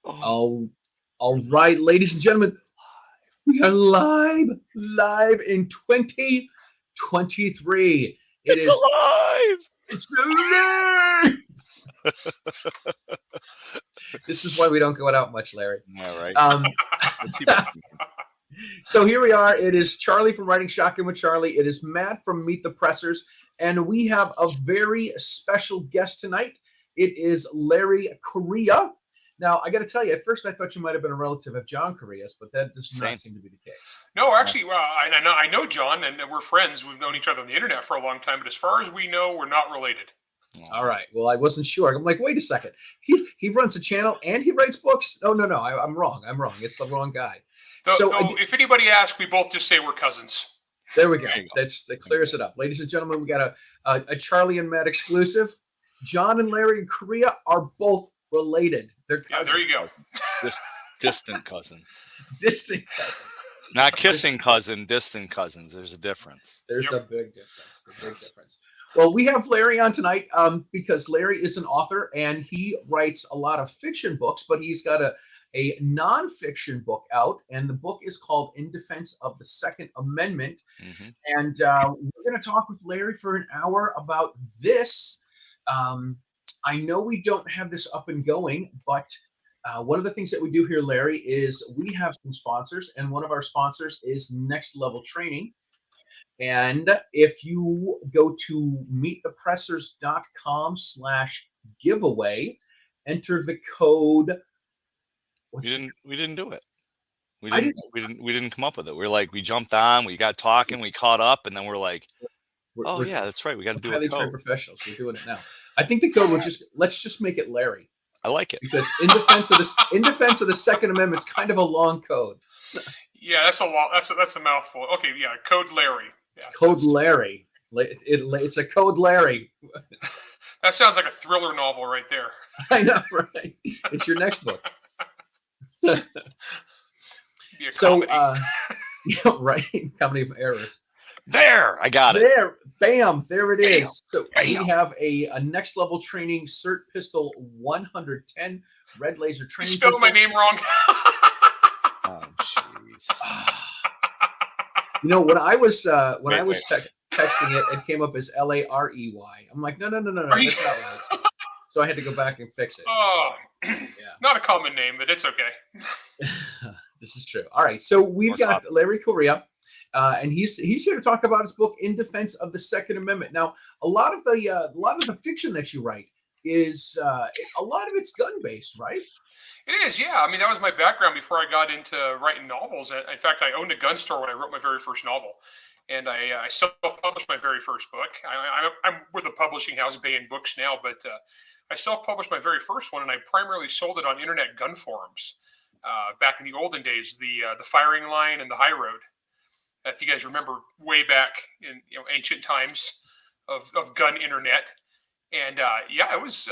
All right, ladies and gentlemen, we are live in 2023. It's alive. It's alive. This is why we don't go out much, Larry. Yeah, right. Let's see. So here we are. It is Charlie from Writing Shotgun with Charlie. It is Matt from Meet the Pressers, and we have a very special guest tonight. It is Larry Correia. Now, I got to tell you, at first I thought you might have been a relative of John Correia's, but that does not seem to be the case. No, actually, I know John, and we're friends. We've known each other on the internet for a long time, but as far as we know, we're not related. All right. Well, I wasn't sure. I'm like, wait a second. He runs a channel and he writes books? No. I'm wrong. It's the wrong guy. If anybody asks, we both just say we're cousins. There we go. That clears it up. Ladies and gentlemen, we got a Charlie and Matt exclusive. John and Larry Correia are both related. They're cousins. Yeah, there you go. Distant cousins. Distant cousins. Not kissing cousin, distant cousins. There's a difference. There's a big difference. Well, we have Larry on tonight because Larry is an author and he writes a lot of fiction books, but he's got a nonfiction book out, and the book is called In Defense of the Second Amendment. Mm-hmm. And we're going to talk with Larry for an hour about this. I know we don't have this up and going, but one of the things that we do here, Larry, is we have some sponsors, and one of our sponsors is Next Level Training. And if you go to meetthepressers.com/giveaway, enter the code. We didn't do it. We didn't come up with it. We jumped on, we got talking, we caught up, and then we're like, yeah, that's right. We got to do it. Highly trained professionals. We're doing it now. I think the code was let's just make it Larry. I like it. Because in defense of the Second Amendment, it's kind of a long code. Yeah, that's a long. That's a mouthful. Okay, yeah, code Larry. Yeah, code Larry. It's a code Larry. That sounds like a thriller novel right there. I know, right? It's your next book. So, right? Comedy of errors. There, I got it. There, bam, there it is. So we have a Next Level Training Cert Pistol 110 red laser training. You spelled my name wrong. Oh, jeez. You know, when I was texting it came up as Larey. I'm like, no, that's not right. So I had to go back and fix it. Oh, yeah. Not a common name, but it's okay. This is true. All right, so we've got Larry Correia. And he's here to talk about his book In Defense of the Second Amendment. Now, a lot of the fiction that you write is a lot of it's gun based, right? It is, yeah. I mean, that was my background before I got into writing novels. In fact, I owned a gun store when I wrote my very first novel, and I self-published my very first book. I'm with a publishing house, Bay and Books now, but I self-published my very first one, and I primarily sold it on internet gun forums back in the olden days, the Firing Line and the High Road. If you guys remember way back in ancient times of gun internet. And it was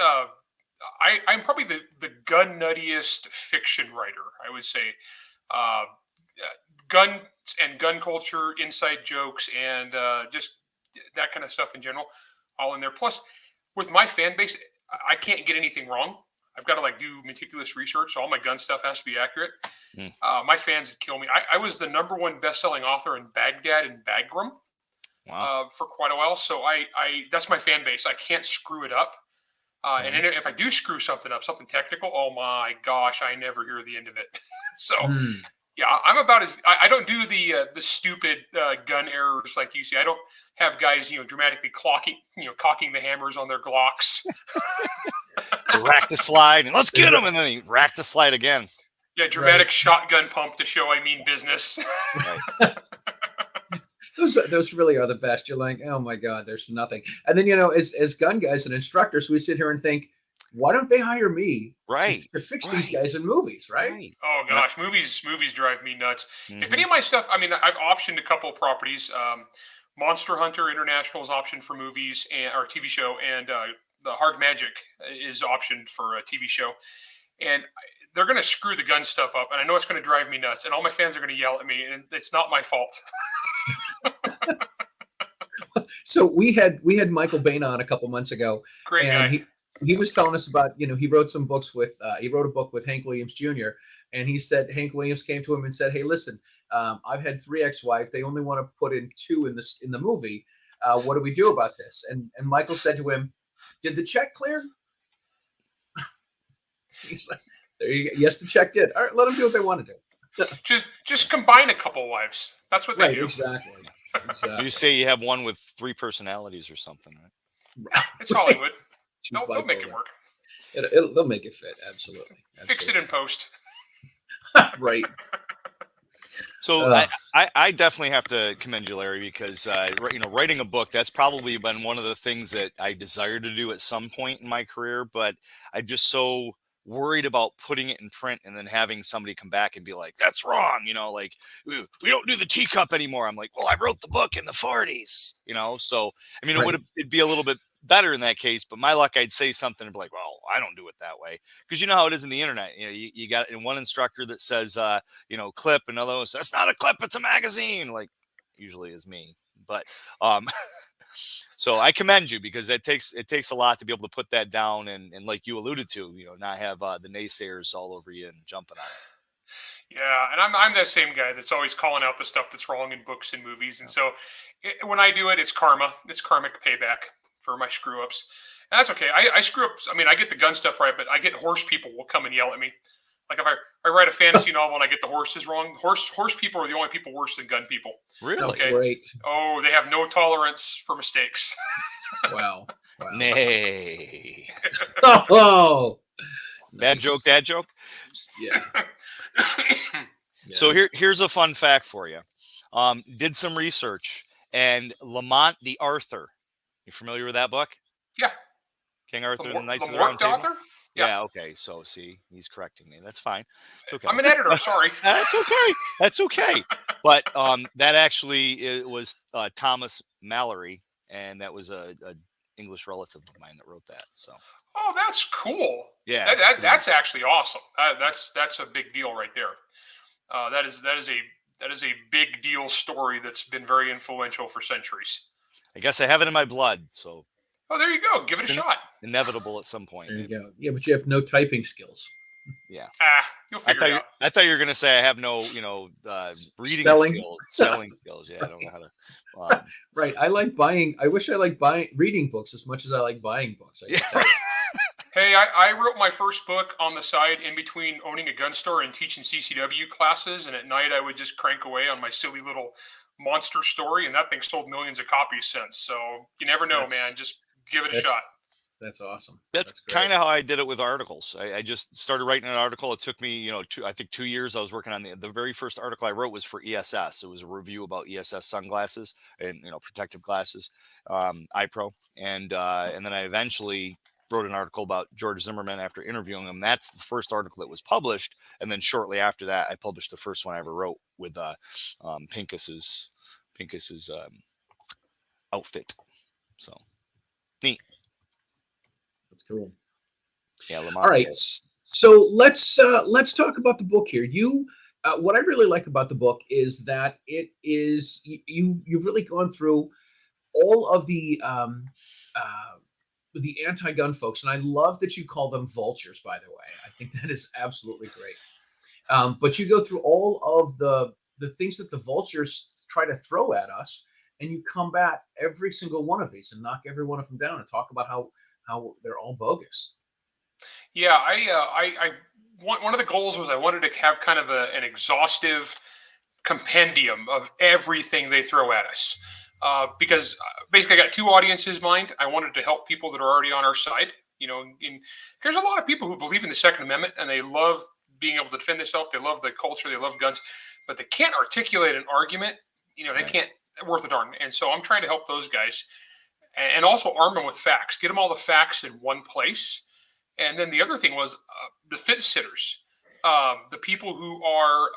I'm probably the gun nuttiest fiction writer, I would say. Guns and gun culture, inside jokes, and just that kind of stuff in general, all in there. Plus, with my fan base, I can't get anything wrong. I've got to do meticulous research. So all my gun stuff has to be accurate. My fans would kill me. I was the #1 best-selling author in Baghdad and Bagram for quite a while. So I that's my fan base. I can't screw it up. And if I do screw something up, something technical, oh my gosh, I never hear the end of it. So yeah, I'm about as I don't do the stupid gun errors like you see. I don't have guys dramatically cocking the hammers on their Glocks. Rack the slide and let's get him, and then he rack the slide again. Yeah, dramatic shotgun pump to show I mean business. Right. Those really are the best. You're like, oh my God, there's nothing. And then as gun guys and instructors, we sit here and think, why don't they hire me to fix these guys in movies, right? Oh gosh, movies drive me nuts. Mm-hmm. If any of my stuff, I mean, I've optioned a couple of properties. Monster Hunter International is optioned for movies or TV show, and the Hard Magic is optioned for a TV show. And they're going to screw the gun stuff up, and I know it's going to drive me nuts, and all my fans are going to yell at me, and it's not my fault. So we had Michael Bain on a couple months ago. Great guy. he was telling us about, he wrote some books with, he wrote a book with Hank Williams Jr. And he said, Hank Williams came to him and said, hey, listen, I've had 3 ex-wives. They only want to put in 2 in the movie. What do we do about this? And Michael said to him, did the check clear? He's like, there you go. Yes, the check did. All right, let them do what they want to do. just combine a couple wives. That's what they do. Exactly. You say you have one with 3 personalities or something, right? It's Hollywood. They'll make it work. They'll make it fit. Absolutely. Fix it in post. Right. So I definitely have to commend you, Larry, because writing a book, that's probably been one of the things that I desire to do at some point in my career, but I'm just so worried about putting it in print and then having somebody come back and be like, that's wrong, like we don't do the teacup anymore. I'm like, well, I wrote the book in the 40s, so I mean, it'd be a little bit better in that case, but my luck, I'd say something and be like, well, I don't do it that way, because you know how it is in the internet. You got one instructor that says clip, another one says that's not a clip, it's a magazine, like usually is me, but so I commend you, because it takes a lot to be able to put that down and like you alluded to, not have the naysayers all over you and jumping on it. Yeah, and I'm that same guy that's always calling out the stuff that's wrong in books and movies, and so when I do it, it's karma. It's karmic payback for my screw ups. And that's okay. I screw up. I mean, I get the gun stuff right, but I get horse people will come and yell at me. Like if I write a fantasy novel and I get the horses wrong, horse people are the only people worse than gun people. Really? Okay. Great. Oh, they have no tolerance for mistakes. Wow. Nay. Oh. Bad joke, dad joke? Yeah. So here's a fun fact for you. Did some research, and Lamont the Arthur. You familiar with that book? Yeah. King Arthur and the Knights of the Round Round Table? Table? Yeah, okay. So, see, he's correcting me. That's fine. It's okay. I'm an editor. Sorry. That's okay. That's okay. But that actually was Thomas Mallory, and that was a English relative of mine that wrote that. So. Oh, that's cool. Yeah. That's actually awesome. That's a big deal right there. That is a big deal story that's been very influential for centuries. I guess I have it in my blood, so. Oh, there you go. Give it a shot. Inevitable at some point. There you go. Yeah, but you have no typing skills. Yeah. You'll figure it out. I thought you were going to say I have no, reading spelling skills. Yeah, I don't know how to. Right. I wish I liked reading books as much as I like buying books. Hey, I wrote my first book on the side in between owning a gun store and teaching CCW classes. And at night I would just crank away on my silly little monster story. And that thing sold millions of copies since. So you never know, man. Just give it a shot. That's awesome. That's kind of how I did it with articles. I just started writing an article. It took me, I think 2 years. I was working on the very first article I wrote was for ESS. It was a review about ESS sunglasses and, protective glasses, eye pro. And then I eventually wrote an article about George Zimmerman after interviewing him. That's the first article that was published. And then shortly after that, I published the first one I ever wrote with Pincus's outfit. So neat. That's cool. Yeah. All right. So let's talk about the book here. What I really like about the book is that it is you've really gone through all of the anti-gun folks, and I love that you call them vultures. By the way, I think that is absolutely great. But you go through all of the things that the vultures try to throw at us, and you combat every single one of these and knock every one of them down and talk about how they're all bogus. Yeah, I one of the goals was I wanted to have kind of an exhaustive compendium of everything they throw at us. Because basically I got 2 audiences in mind. I wanted to help people that are already on our side. And there's a lot of people who believe in the Second Amendment and they love being able to defend themselves. They love the culture. They love guns, but they can't articulate an argument. They can't worth a darn. And so I'm trying to help those guys and also arm them with facts, get them all the facts in one place. And then the other thing was the fence sitters, the people who are,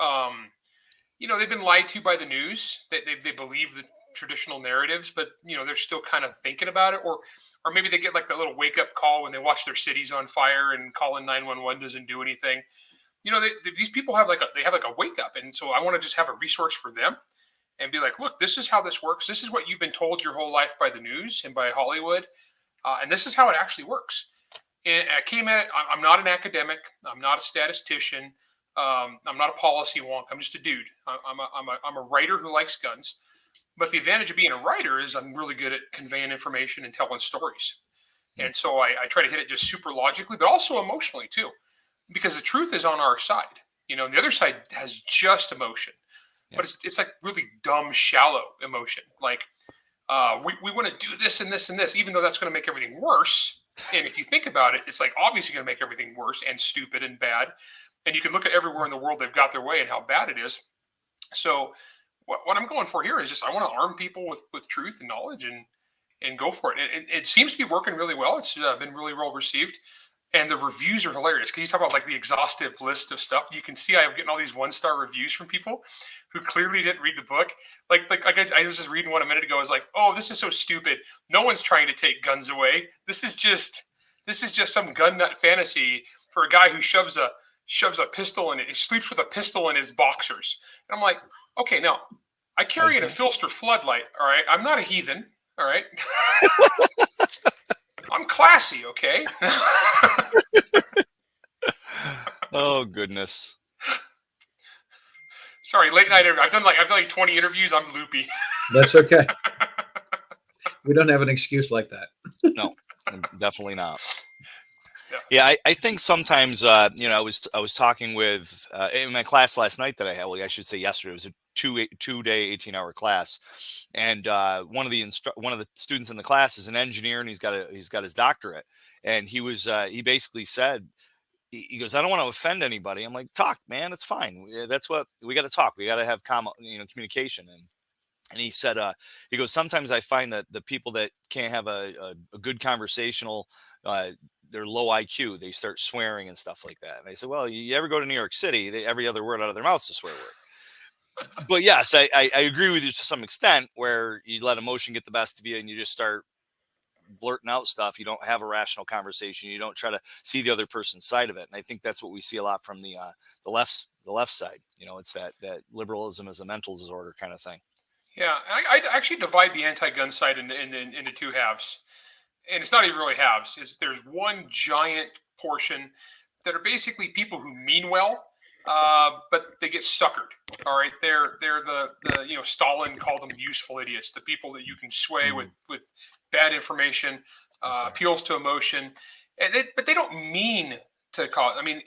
they've been lied to by the news. They believe the traditional narratives, but they're still kind of thinking about it, or maybe they get like that little wake up call when they watch their cities on fire and calling 911 doesn't do anything. These people have like a wake up, and so I want to just have a resource for them and be like, look, this is how this works. This is what you've been told your whole life by the news and by Hollywood, and this is how it actually works. And I came at it. I'm not an academic. I'm not a statistician. I'm not a policy wonk. I'm just a dude. I'm a writer who likes guns. But the advantage of being a writer is I'm really good at conveying information and telling stories. And so I try to hit it just super logically, but also emotionally too, because the truth is on our side. And the other side has just emotion, but it's like really dumb, shallow emotion. Like we want to do this and this and this, even though that's going to make everything worse. And if you think about it, it's like obviously going to make everything worse and stupid and bad. And you can look at everywhere in the world they've got their way and how bad it is. So what I'm going for here is just I want to arm people with truth and knowledge and go for it. It seems to be working really well. It's been really well received. And the reviews are hilarious. Can you talk about like the exhaustive list of stuff? You can see I'm getting all these 1-star reviews from people who clearly didn't read the book. Like I was just reading one a minute ago. I was like, oh, this is so stupid. No one's trying to take guns away. This is just some gun nut fantasy for a guy who shoves a pistol and he sleeps with a pistol in his boxers. And I'm like, okay, now I carry in a Filster floodlight. All right, I'm not a heathen. All right. I'm classy, okay? Oh goodness. Sorry, late night. I've done like 20 interviews. I'm loopy. That's okay. We don't have an excuse like that. No, definitely not. Yeah, I think sometimes I was talking with in my class last night that I had. Well, I should say yesterday. It was a two-day 18-hour class, and one of the students in the class is an engineer, and he's got his doctorate. And he basically said, he goes, I don't want to offend anybody. I'm like, talk, man, it's fine. That's what we got to talk. We got to have communication. And he said, he goes, sometimes I find that the people that can't have a good conversational, they're low IQ. They start swearing and stuff like that. And I said, well, you ever go to New York City? Every other word out of their mouth is a swear word. But yes, I agree with you to some extent, where you let emotion get the best of you and you just start blurting out stuff. You don't have a rational conversation. You don't try to see the other person's side of it. And I think that's what we see a lot from the left side. It's that liberalism is a mental disorder kind of thing. Yeah, I actually divide the anti-gun side into two halves. And it's not even really halves. There's one giant portion that are basically people who mean well, but they get suckered. All right, they're the Stalin called them useful idiots, the people that you can sway with bad information, appeals to emotion, but they don't mean to cause. I mean,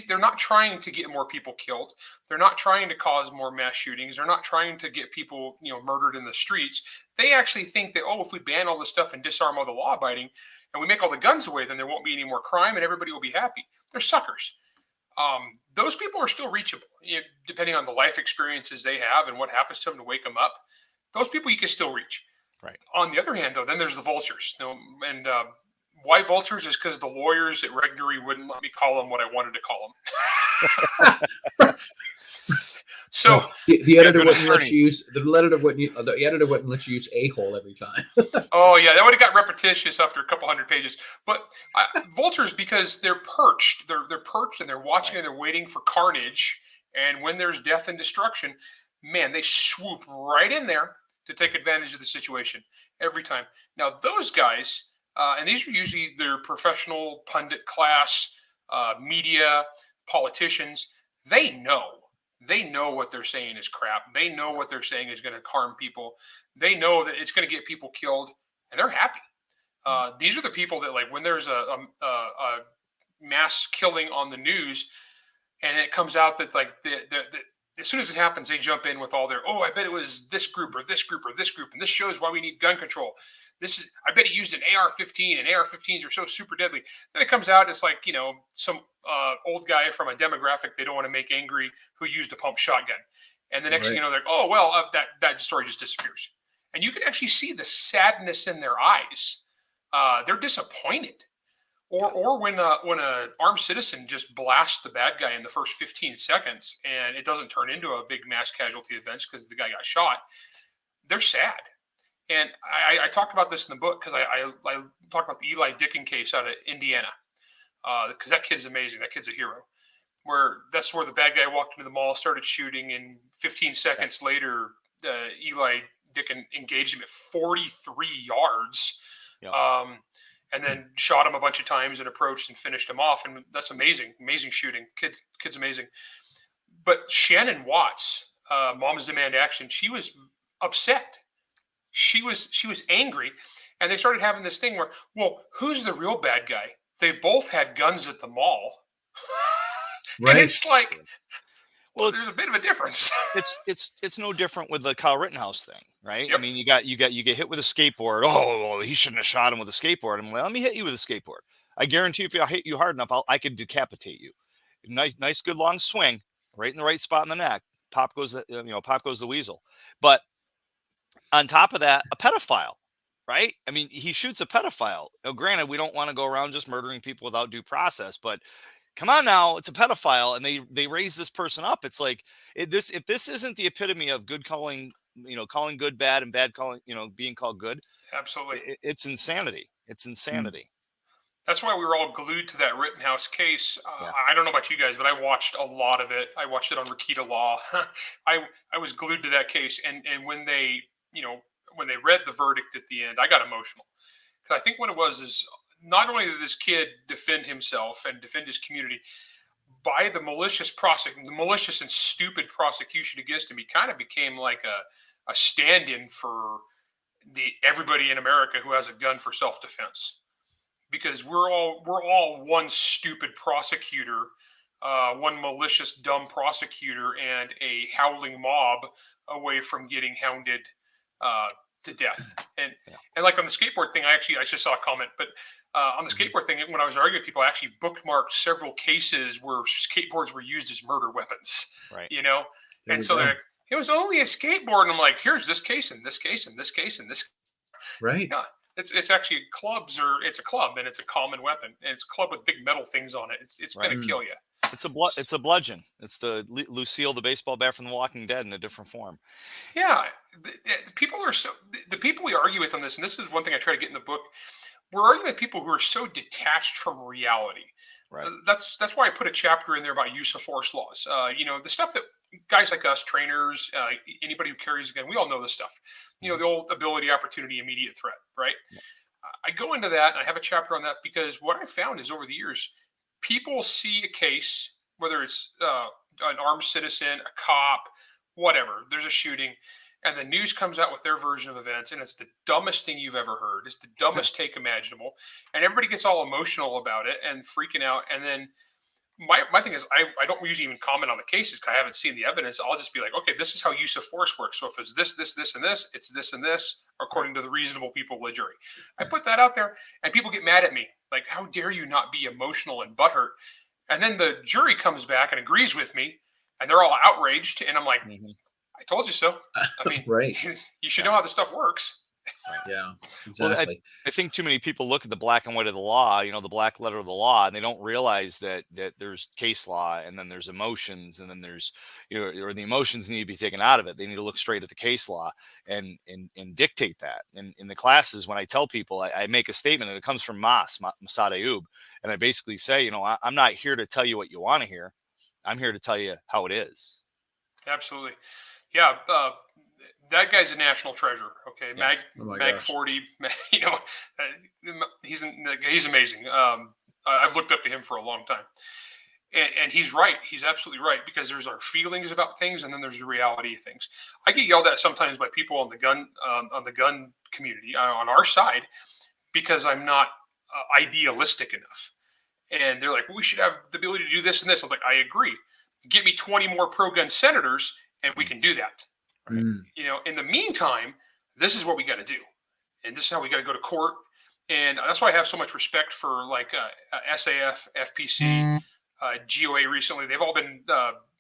they're not trying to get more people killed. They're not trying to cause more mass shootings. They're not trying to get people murdered in the streets. They actually think that, if we ban all this stuff and disarm all the law abiding and we make all the guns away, then there won't be any more crime and everybody will be happy. They're suckers. Those people are still reachable, depending on the life experiences they have and what happens to them to wake them up. Those people you can still reach. Right. On the other hand, though, then there's the vultures. And why vultures is because the lawyers at Regnery wouldn't let me call them what I wanted to call them. So the editor wouldn't let you use the editor wouldn't let you use a-hole every time. Oh yeah, that would have got repetitious after a couple hundred pages. But vultures, because they're perched, they're perched and they're watching and they're waiting for carnage. And when there's death and destruction, man, they swoop right in there to take advantage of the situation every time. Now those guys, and these are usually their professional pundit class, media, politicians. They know what they're saying is crap. They know what they're saying is going to harm people. They know that it's going to get people killed, and they're happy. These are the people that, like, when there's a mass killing on the news, and it comes out that, like, as soon as it happens, they jump in with all their, I bet it was this group or this group or this group, and this shows why we need gun control. I bet he used an AR-15, and AR-15s are so super deadly. Then it comes out, it's like, some old guy from a demographic they don't want to make angry who used a pump shotgun. And the next thing you know, they're like, that story just disappears. And you can actually see the sadness in their eyes. They're disappointed. Or when a armed citizen just blasts the bad guy in the first 15 seconds and it doesn't turn into a big mass casualty event because the guy got shot, they're sad. And I talked about this in the book because I talked about the Eli Dicken case out of Indiana, because that kid's amazing. That kid's a hero. That's where the bad guy walked into the mall, started shooting, and 15 seconds later, Eli Dicken engaged him at 43 yards. and then shot him a bunch of times and approached and finished him off. And that's amazing shooting. Kid's amazing. But Shannon Watts, Moms Demand Action, she was upset. She was angry. And they started having this thing where, well, who's the real bad guy? They both had guns at the mall. Right. And it's like, well, there's a bit of a difference. It's no different with the Kyle Rittenhouse thing, right? Yep. I mean, you get hit with a skateboard. Oh, well, he shouldn't have shot him with a skateboard. I'm like, let me hit you with a skateboard. I guarantee if I hit you hard enough, I could decapitate you. Nice, good long swing, right in the right spot in the neck. Pop goes the weasel. But on top of that, a pedophile, right? I mean, he shoots a pedophile. Now, granted, we don't want to go around just murdering people without due process, but come on now, it's a pedophile, and they raise this person up. It's like if this isn't the epitome of good calling, calling good bad and bad calling, being called good. Absolutely, it's insanity. It's insanity. That's why we were all glued to that Rittenhouse case. I don't know about you guys, but I watched a lot of it. I watched it on Rakita Law. I was glued to that case, and when they read the verdict at the end, I got emotional. Because I think what it was is not only did this kid defend himself and defend his community, by the malicious and stupid prosecution against him, he kind of became like a stand-in for everybody in America who has a gun for self-defense. Because we're all one stupid prosecutor, one malicious, dumb prosecutor, and a howling mob away from getting hounded to death. And like on the skateboard thing, I just saw a comment, but on the skateboard thing, when I was arguing with people, I actually bookmarked several cases where skateboards were used as murder weapons. Right. And so they're like, it was only a skateboard, and I'm like, here's this case and this case and this case and this. Right. Yeah. It's actually it's a club, and it's a common weapon, and it's a club with big metal things on it. It's going to kill you. It's a bludgeon. It's the Lucille, the baseball bat from The Walking Dead, in a different form. Yeah, the people we argue with on this, and this is one thing I try to get in the book. We're arguing with people who are so detached from reality. Right. That's why I put a chapter in there about use of force laws. The stuff that guys like us, trainers, anybody who carries a gun, we all know this stuff. The old ability, opportunity, immediate threat, right? Yeah. I go into that, and I have a chapter on that because what I found is over the years, people see a case, whether it's an armed citizen, a cop, whatever, there's a shooting, and the news comes out with their version of events, and it's the dumbest thing you've ever heard. It's the dumbest take imaginable, and everybody gets all emotional about it and freaking out, and then my thing is, I don't usually even comment on the cases because I haven't seen the evidence. I'll just be like, okay, this is how use of force works. So if it's this, and this, it's this and this, according to the reasonable people of the jury. I put that out there, and people get mad at me. Like, how dare you not be emotional and butthurt? And then the jury comes back and agrees with me, and they're all outraged. And I'm like, I told you so. I mean, right. You should know how this stuff works. Yeah, exactly. Well, I think too many people look at the black and white of the law, the black letter of the law, and they don't realize that there's case law, and then there's emotions, and then there's, or the emotions need to be taken out of it. They need to look straight at the case law and dictate that. And in the classes, when I tell people, I make a statement, and it comes from Masad Ayub, and I basically say, I'm not here to tell you what you want to hear. I'm here to tell you how it is. Absolutely. Yeah. That guy's a national treasure. Okay. Yes. Mag 40, he's amazing. I've looked up to him for a long time, and he's right. He's absolutely right, because there's our feelings about things, and then there's the reality of things. I get yelled at sometimes by people on the gun community on our side, because I'm not idealistic enough. And they're like, well, we should have the ability to do this and this. I was like, I agree. Get me 20 more pro-gun senators, and we can do that. Right. In the meantime, this is what we got to do, and this is how we got to go to court. And that's why I have so much respect for SAF, FPC, GOA. Recently, they've all been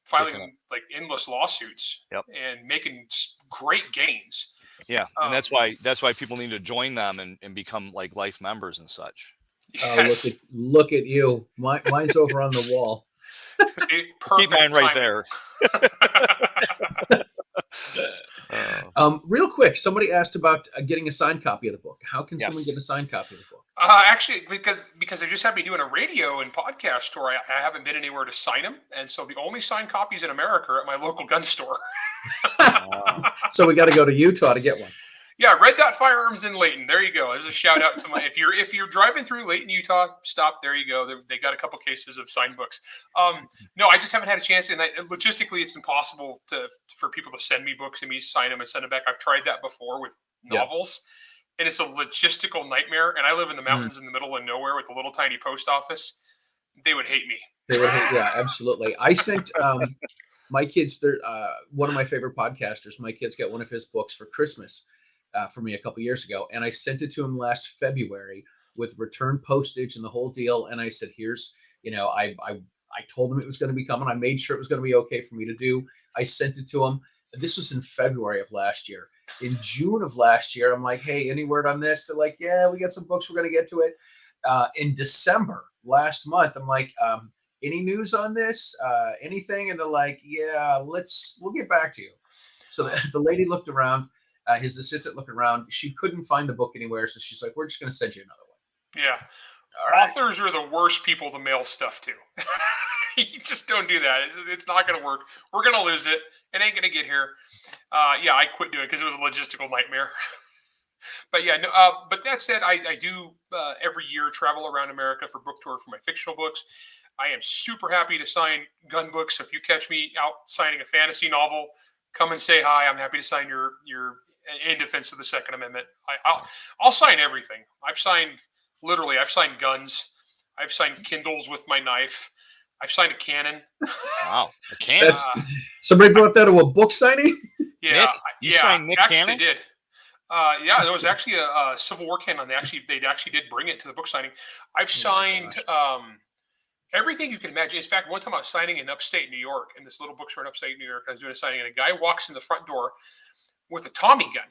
filing like endless lawsuits and making great gains. Yeah, and that's why people need to join them and become like life members and such. Yes. Look at you. Mine's over on the wall. Keep mine right there. Real quick, somebody asked about getting a signed copy of the book. How can someone get a signed copy of the book? Actually, because they just had me doing a radio and podcast tour, I haven't been anywhere to sign them, and so the only signed copies in America are at my local gun store. So we got to go to Utah to get one. Yeah, Red Dot Firearms in Layton. There you go. There's a shout out to my. If you're driving through Layton, Utah, stop. There you go. They got a couple cases of signed books. No, I just haven't had a chance, and logistically, it's impossible for people to send me books and me sign them and send them back. I've tried that before with novels, and it's a logistical nightmare. And I live in the mountains in the middle of nowhere with a little tiny post office. They would hate me. They would hate, yeah, absolutely. I sent my kids. They're one of my favorite podcasters. My kids got one of his books for Christmas. For me a couple years ago, and I sent it to him last February with return postage and the whole deal. And I said, "Here's, I told him it was going to be coming. I made sure it was going to be okay for me to do. I sent it to him. This was in February of last year. In June of last year, I'm like, hey, any word on this? They're like, yeah, we got some books. We're going to get to it. In December last month, I'm like, any news on this? Anything? And they're like, yeah, we'll get back to you. So the lady looked around. His assistant looked around. She couldn't find the book anywhere, so she's like, we're just going to send you another one. Yeah. All right. Authors are the worst people to mail stuff to. You just don't do that. It's not going to work. We're going to lose it. It ain't going to get here. I quit doing it because it was a logistical nightmare. But yeah, no, but that said, I do every year travel around America for book tour for my fictional books. I am super happy to sign gun books. If you catch me out signing a fantasy novel, come and say hi. I'm happy to sign your in defense of the Second Amendment. I'll sign everything. I've signed guns. I've signed Kindles with my knife. I've signed a cannon. Wow, a cannon. Somebody brought that to a book signing? Yeah, Nick? You signed Nick actually Cannon? They did. There was actually a Civil War cannon. They actually did bring it to the book signing. I've signed everything you can imagine. In fact, one time I was signing in upstate New York, in this little bookstore in upstate New York. I was doing a signing, and a guy walks in the front door with a Tommy gun.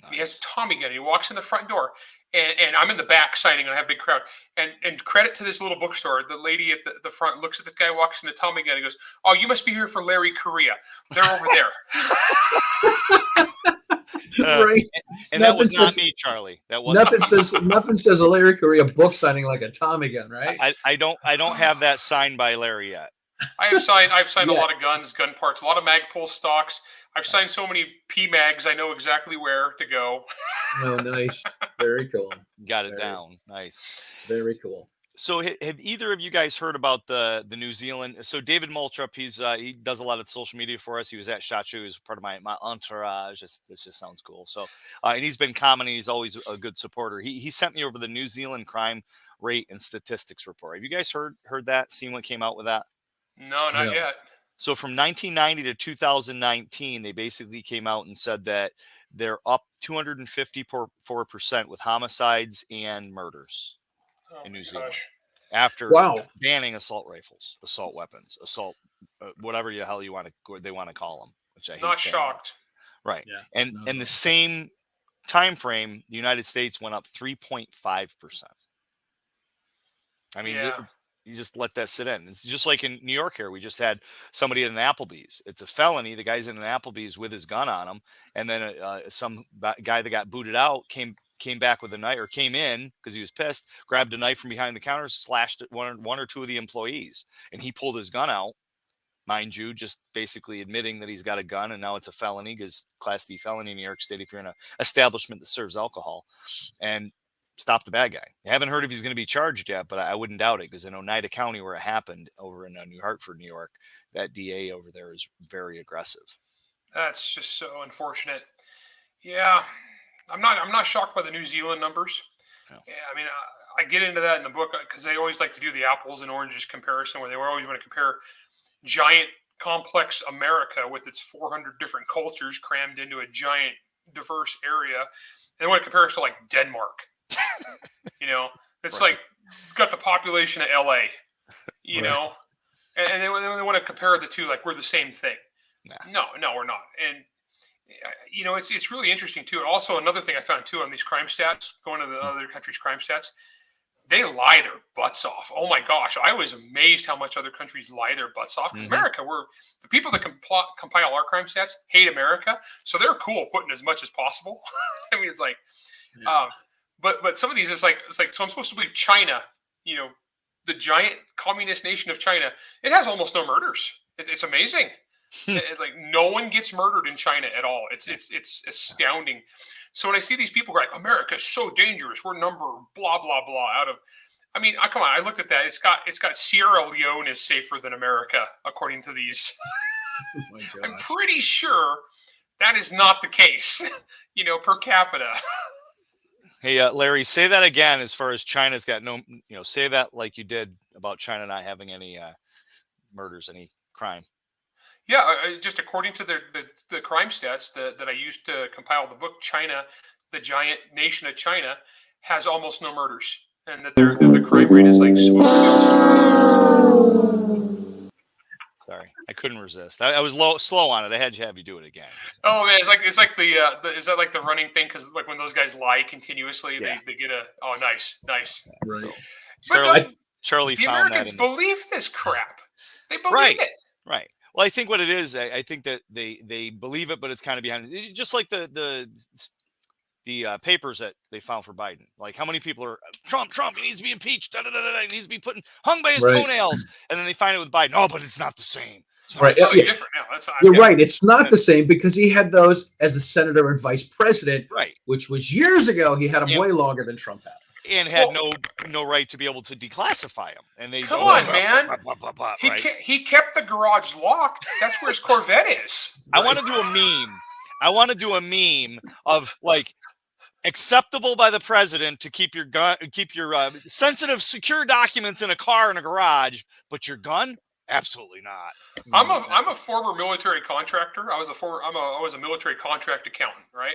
Nice. He has a Tommy gun. He walks in the front door, and I'm in the back signing, and I have a big crowd. And credit to this little bookstore, the lady at the front looks at this guy, walks in a Tommy gun, and goes, "Oh, you must be here for Larry Correia. They're over there." Right. And that was not me, Charlie. That was nothing says a Larry Correia book signing like a Tommy gun, right? I don't have that signed by Larry yet. I've signed a lot of guns, gun parts, a lot of Magpul stocks. I've signed so many PMags, I know exactly where to go. Oh, nice. Very cool. Got it down. Nice. Very cool. So have either of you guys heard about the New Zealand? So David Moultrup, he does a lot of social media for us. He was at SHOT Show. He was part of my entourage. This just sounds cool. So and he's been commenting. He's always a good supporter. He sent me over the New Zealand crime rate and statistics report. Have you guys heard that? Seen what came out with that? No, not yet. So from 1990 to 2019, they basically came out and said that they're up 254% with homicides and murders in New Zealand after banning assault rifles, assault weapons, assault, whatever the hell they want to call them. Which I hate. Not shocked. Right. Yeah. And the same time frame, the United States went up 3.5%. I mean. Yeah. You just let that sit in. It's just like in New York here. We just had somebody at an Applebee's. It's a felony. The guy's in an Applebee's with his gun on him. And then some guy that got booted out came back with a knife, or came in because he was pissed, grabbed a knife from behind the counter, slashed at one or two of the employees. And he pulled his gun out, mind you, just basically admitting that he's got a gun. And now it's a felony because Class D felony in New York State if you're in an establishment that serves alcohol. And stop the bad guy. I haven't heard if he's going to be charged yet, but I wouldn't doubt it because in Oneida County, where it happened, over in New Hartford, New York, that DA over there is very aggressive. That's just so unfortunate. Yeah, I'm not shocked by the New Zealand numbers. No. Yeah, I mean, I get into that in the book because they always like to do the apples and oranges comparison, where they always want to compare giant, complex America with its 400 different cultures crammed into a giant, diverse area. They want to compare us to like Denmark. It's right. Like got the population of LA, you know, and they want to compare the two like we're the same thing. Nah. No, we're not. And it's really interesting too. And also another thing I found too on these crime stats, going to the other countries' crime stats, they lie their butts off. Oh my gosh, I was amazed how much other countries lie their butts off. Because America, the people that compile our crime stats hate America, so they're cool putting as much as possible. I mean, it's like. Yeah. But some of these, it's like so I'm supposed to believe China, the giant communist nation of China. It has almost no murders. It's amazing. It's like no one gets murdered in China at all. It's astounding. So when I see these people go like, America's so dangerous, we're number blah blah blah out of. I mean, come on. I looked at that. It's got Sierra Leone is safer than America according to these. Oh my I'm gosh. pretty sure that is not the case. Per capita. Hey, Larry, say that again. As far as China's got no, say that like you did about China not having any murders, any crime. Yeah, just according to the crime stats that I used to compile the book, China, the giant nation of China, has almost no murders, and that the crime rate is like supposed to be. Sorry, I couldn't resist. I was slow on it. I had to have you do it again. Oh man, it's like the is that like the running thing? Because like when those guys lie continuously, Yeah. they get nice. Right. So, But Charlie the found Americans that. believe this crap. They believe Right. it. Right. Well, I think what it is, I think that they believe it, but it's kind of behind it. Just like the papers that they found for Biden. Like how many people are Trump, he needs to be impeached. He needs to be hung by his toenails. And then they find it with Biden. Oh, but it's not the same. It's Right. It's different now. You're right. It's not the same because he had those as a senator and vice president, right? Which was years ago. He had them way longer than Trump had. And had no right to be able to declassify him. And they come on, man. Right? He kept the garage locked. That's where his Corvette is. I want to do a meme. I want to do a meme of like acceptable by the president to keep your gun, keep your sensitive, secure documents in a car in a garage, but your gun, absolutely not. I'm a former military contractor. I was a military contract accountant, right?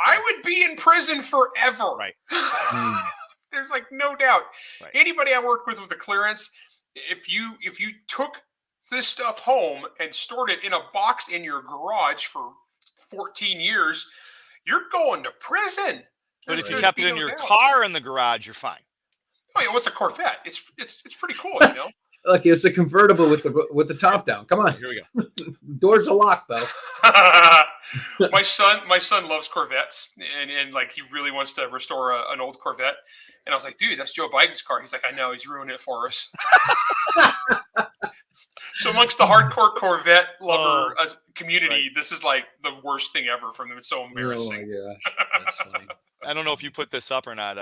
I would be in prison forever. Right. There's like no doubt. Right. Anybody I worked with a clearance, if you took this stuff home and stored it in a box in your garage for 14 years, you're going to prison. But if you kept it in your car in the garage, you're fine. Oh yeah, what's a Corvette? It's pretty cool, Look, it's a convertible with the top down. Come on. Here we go. Doors are locked though. My son loves Corvettes, and like he really wants to restore an old Corvette. And I was like, dude, that's Joe Biden's car. He's like, I know, he's ruining it for us. So amongst the hardcore Corvette lover community, this is like the worst thing ever from them. It's so embarrassing. Oh my gosh, that's funny. I don't know if you put this up or not,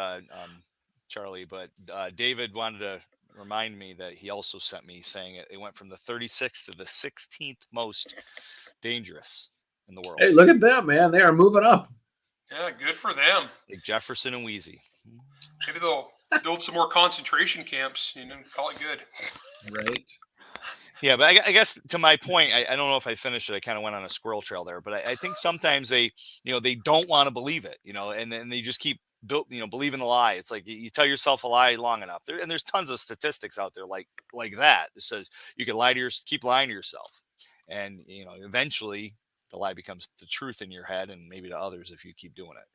Charlie, but David wanted to remind me that he also sent me saying it went from the 36th to the 16th most dangerous in the world. Hey, look at them, man. They are moving up. Yeah, good for them. Like Jefferson and Wheezy. Maybe they'll build some more concentration camps, call it good. Right. Yeah, but I guess to my point, I don't know if I finished it. I kind of went on a squirrel trail there, but I think sometimes they don't want to believe it, and then they just keep believing the lie. It's like you tell yourself a lie long enough, and there's tons of statistics out there like that. It says you can keep lying to yourself, and eventually the lie becomes the truth in your head and maybe to others if you keep doing it.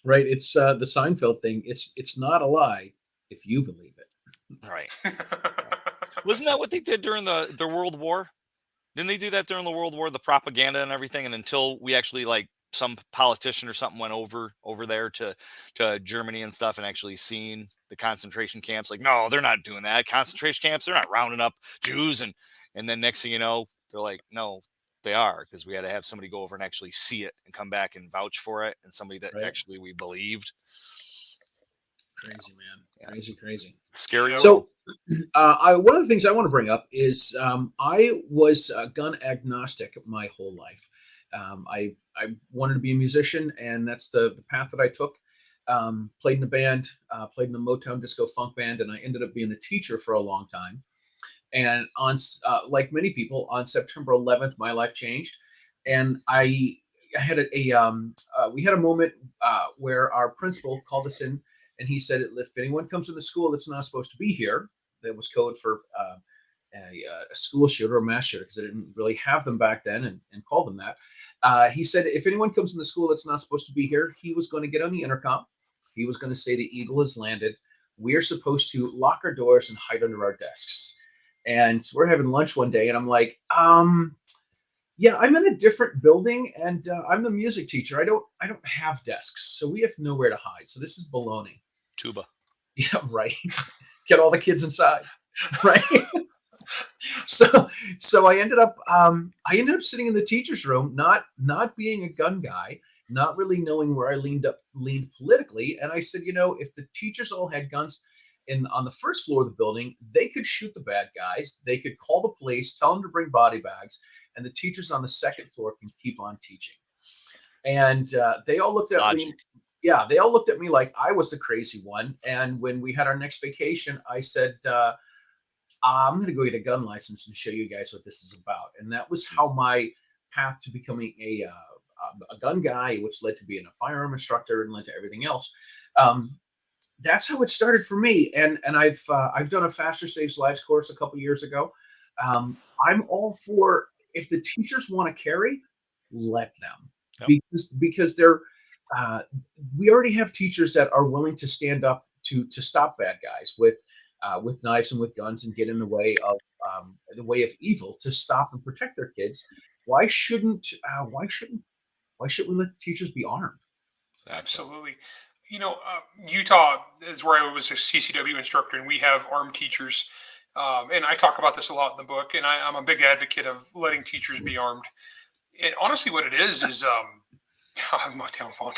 Right. It's the Seinfeld thing. It's not a lie if you believe it. Right. Wasn't that what they did during the World War? Didn't they do that during the World War, the propaganda and everything? And until we actually some politician or something went over there to Germany and stuff and actually seen the concentration camps. Like, no, they're not doing that. Concentration camps, they're not rounding up Jews. And then next thing you know, they're like, no, they are, because we had to have somebody go over and actually see it and come back and vouch for it. And somebody that actually we believed. Crazy, man. Yeah. Crazy. Scary. So one of the things I want to bring up is I was gun agnostic my whole life. I wanted to be a musician, and that's the path that I took. Played in a band, played in a Motown disco funk band, and I ended up being a teacher for a long time. And on like many people, on September 11th, my life changed, and I had we had a moment where our principal called us in, and he said, if anyone comes to the school that's not supposed to be here, that was code for a school shooter or mass shooter, because I didn't really have them back then and call them that. He said, if anyone comes in the school that's not supposed to be here, he was going to get on the intercom. He was going to say the eagle has landed. We're supposed to lock our doors and hide under our desks. And so we're having lunch one day, and I'm like, yeah, I'm in a different building, and I'm the music teacher. I don't have desks, so we have nowhere to hide. So this is baloney. Tuba. Yeah, right. Get all the kids inside. Right. So I ended up sitting in the teacher's room, not being a gun guy, not really knowing where I leaned politically. And I said, if the teachers all had guns on the first floor of the building, they could shoot the bad guys. They could call the police, tell them to bring body bags, and the teachers on the second floor can keep on teaching. And they all looked at me. Yeah, they all looked at me like I was the crazy one. And when we had our next vacation, I said, I'm going to go get a gun license and show you guys what this is about. And that was how my path to becoming a gun guy, which led to being a firearm instructor and led to everything else. That's how it started for me. And I've done a Faster Saves Lives course a couple years ago. I'm all for, if the teachers want to carry, let them. Yep. Because they're we already have teachers that are willing to stand up to stop bad guys with knives and with guns and get in the way of evil to stop and protect their kids. Why shouldn't we let the teachers be armed? Absolutely. Utah is where I was a CCW instructor, and we have armed teachers. And I talk about this a lot in the book, and I'm a big advocate of letting teachers be armed. And honestly, what it is I'm Motown Funk.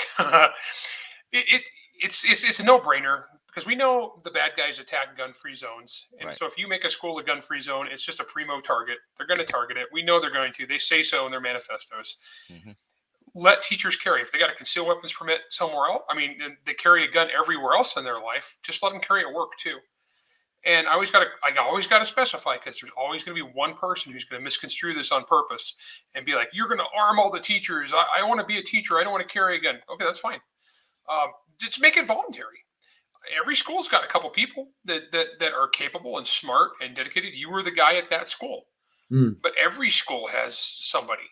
It's a no-brainer, because we know the bad guys attack gun-free zones. And right. So if you make a school a gun-free zone, it's just a primo target. They're going to target it. We know they're going to. They say so in their manifestos. Mm-hmm. Let teachers carry. If they got a concealed weapons permit somewhere else, they carry a gun everywhere else in their life, just let them carry at work too. And I always got to specify, because there's always going to be one person who's going to misconstrue this on purpose and be like, you're going to arm all the teachers. I want to be a teacher. I don't want to carry a gun. Okay, that's fine. Just make it voluntary. Every school's got a couple people that are capable and smart and dedicated. You were the guy at that school. But every school has somebody.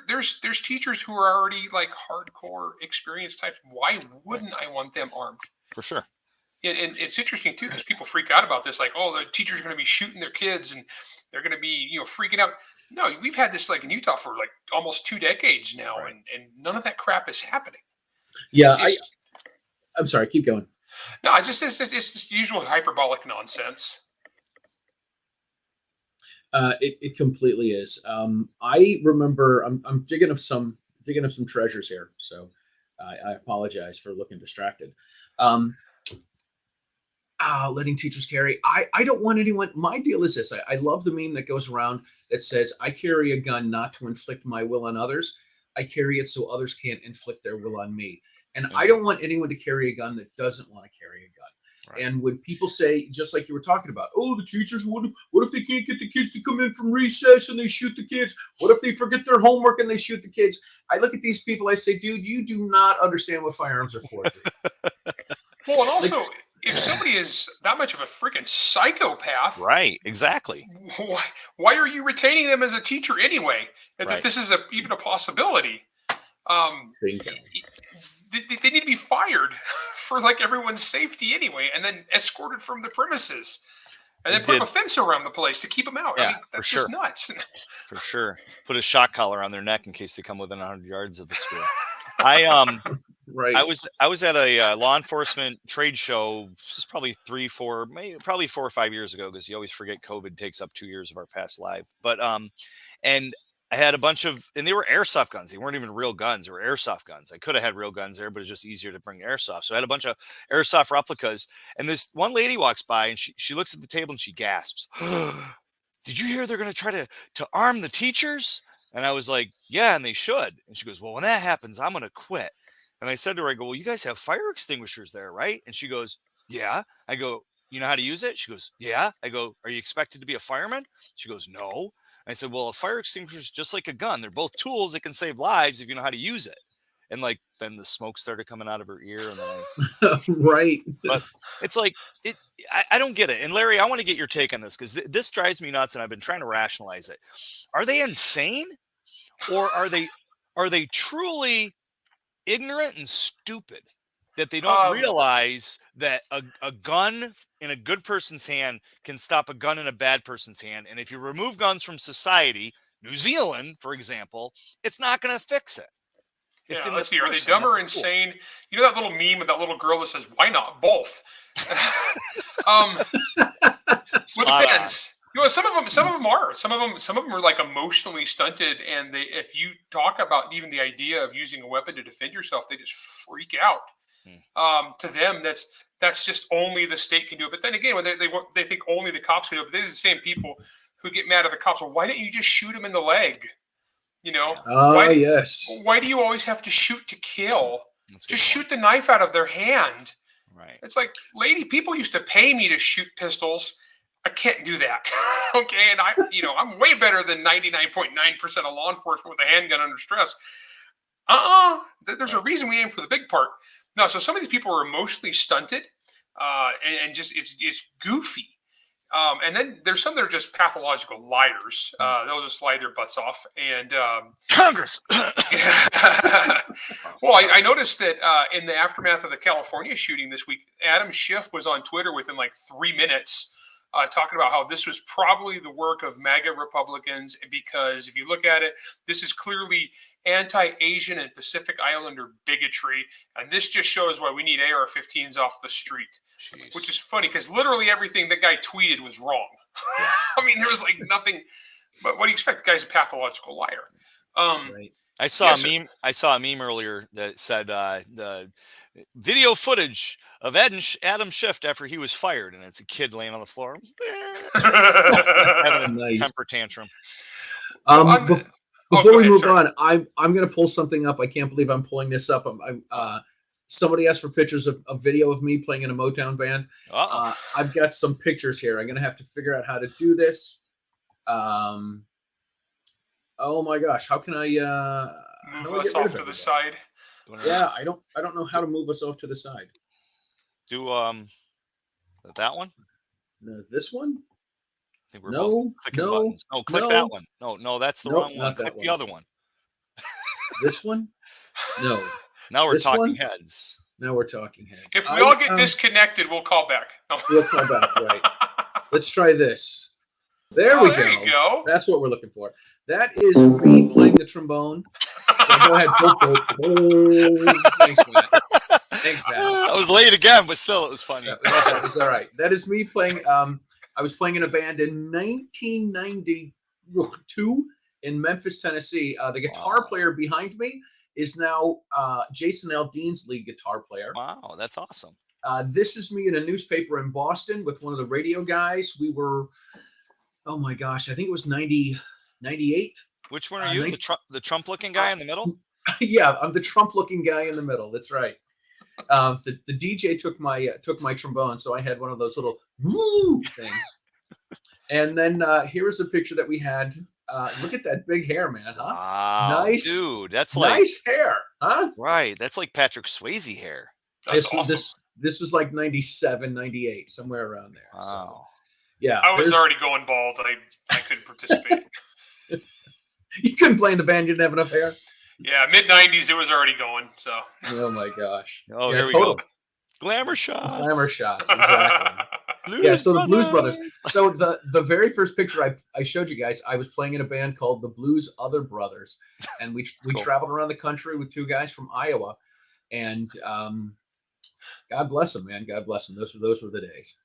There's teachers who are already like hardcore experienced types. Why wouldn't I want them armed? For sure. And it's interesting too, because people freak out about this, like, oh, the teacher's going to be shooting their kids and they're going to be, freaking out. No, we've had this like in Utah for like almost 2 decades now, right. and none of that crap is happening. Yeah, I'm sorry, keep going. No, it's just usual hyperbolic nonsense. It completely is. I remember I'm digging up some treasures here, so I apologize for looking distracted. Letting teachers carry. I don't want anyone. My deal is this. I love the meme that goes around that says, I carry a gun not to inflict my will on others. I carry it so others can't inflict their will on me. And I don't want anyone to carry a gun that doesn't want to carry a gun. Right. And when people say, just like you were talking about, oh, the teachers, what if they can't get the kids to come in from recess and they shoot the kids? What if they forget their homework and they shoot the kids? I look at these people, I say, dude, you do not understand what firearms are for. Well, and also, if somebody is that much of a freaking psychopath, right? Exactly. Why are you retaining them as a teacher anyway? If this is even a possibility, they need to be fired for like everyone's safety anyway, and then escorted from the premises, and then put a fence around the place to keep them out. Yeah, that's just nuts. For sure. Put a shock collar on their neck in case they come within 100 yards of the school. Right. I was at a law enforcement trade show. This is probably 4 or 5 years ago, because you always forget COVID takes up 2 years of our past life. But and I had a bunch of, and they were airsoft guns. They weren't even real guns. They were airsoft guns. I could have had real guns there, but it's just easier to bring airsoft. So I had a bunch of airsoft replicas. And this one lady walks by and she looks at the table and she gasps, "Did you hear they're going to try to arm the teachers?" And I was like, "Yeah, and they should." And she goes, "Well, when that happens, I'm going to quit." And I said to her, I go, "Well, you guys have fire extinguishers there, right?" And she goes, "Yeah." I go, "You know how to use it?" She goes, "Yeah." I go, "Are you expected to be a fireman?" She goes, "No." I said, "Well, a fire extinguisher is just like a gun. They're both tools that can save lives if you know how to use it." And like, then the smoke started coming out of her ear. And then right. But it's like, I don't get it. And Larry, I want to get your take on this, because this drives me nuts, and I've been trying to rationalize it. Are they insane, or are they truly ignorant and stupid that they don't realize that a gun in a good person's hand can stop a gun in a bad person's hand? And if you remove guns from society, New Zealand, for example, it's not going to fix it. Let's see. Are they dumb or insane? You know that little meme of that little girl that says, "Why not both?" Well, it depends. Some of them are. Some of them are like emotionally stunted, and if you talk about even the idea of using a weapon to defend yourself, they just freak out. To them, that's just only the state can do it. But then again, when they think only the cops can do it, but these are the same people who get mad at the cops. Well, why didn't you just shoot him in the leg? Yes. Why do you always have to shoot to kill? Just shoot the knife out of their hand. Right. It's like, lady, people used to pay me to shoot pistols. I can't do that. Okay. And I'm way better than 99.9% of law enforcement with a handgun under stress. There's a reason we aim for the big part. No. So some of these people are emotionally stunted, and just, it's goofy. And then there's some that are just pathological liars. They'll just lie their butts off. And Congress. Well, I noticed that in the aftermath of the California shooting this week, Adam Schiff was on Twitter within like 3 minutes talking about how this was probably the work of MAGA Republicans, because if you look at it, this is clearly anti-Asian and Pacific Islander bigotry. And this just shows why we need AR-15s off the street. Jeez. Which is funny because literally everything that guy tweeted was wrong. Yeah. I mean, there was like nothing. But what do you expect? The guy's a pathological liar. Right. I saw a meme earlier that said the video footage of Adam Schiff after he was fired, and it's a kid laying on the floor having a temper tantrum. Before we move on, I'm going to pull something up. I can't believe I'm pulling this up. Somebody asked for pictures of a video of me playing in a Motown band. I've got some pictures here. I'm going to have to figure out how to do this. Oh my gosh, how can I move us off to the side? Yeah, I don't know how to move us off to the side. Do that one? No, this one? I think we're both clicking buttons. No, click that one. No, that's the wrong one. Click the other one. This one? No. Now we're talking heads. Now we're talking heads. If we all get disconnected, we'll call back. We'll call back, right. Let's try this. There we go. There you go. That's what we're looking for. That is me playing the trombone. So go ahead. Thanks, Matt. I was late again, but still, it was funny. That was all right. That is me playing. I was playing in a band in 1992 in Memphis, Tennessee. The guitar player behind me is now Jason Aldean's lead guitar player. Wow, that's awesome. This is me in a newspaper in Boston with one of the radio guys. We were, oh my gosh, I think it was 98. Which one are you? The Trump-looking guy in the middle? Yeah, I'm the Trump-looking guy in the middle. That's right. The DJ took my trombone, so I had one of those little woo things. And then here is a picture that we had. Look at that big hair, man. Huh? Wow, nice, dude. That's nice hair, huh? Right. That's like Patrick Swayze hair. That's awesome. This was like 97, 98, somewhere around there. Wow. So, yeah. I was already going bald. I couldn't participate. You couldn't play in the band. You didn't have enough hair. Yeah, mid-90s, it was already going. So. Oh my gosh. Oh, yeah, here we go. Glamour shots. Glamour shots, exactly. So the Blues Brothers. So the very first picture I showed you guys, I was playing in a band called the Blues Other Brothers, and we traveled around the country with two guys from Iowa, and God bless them, man. God bless them. Those were the days.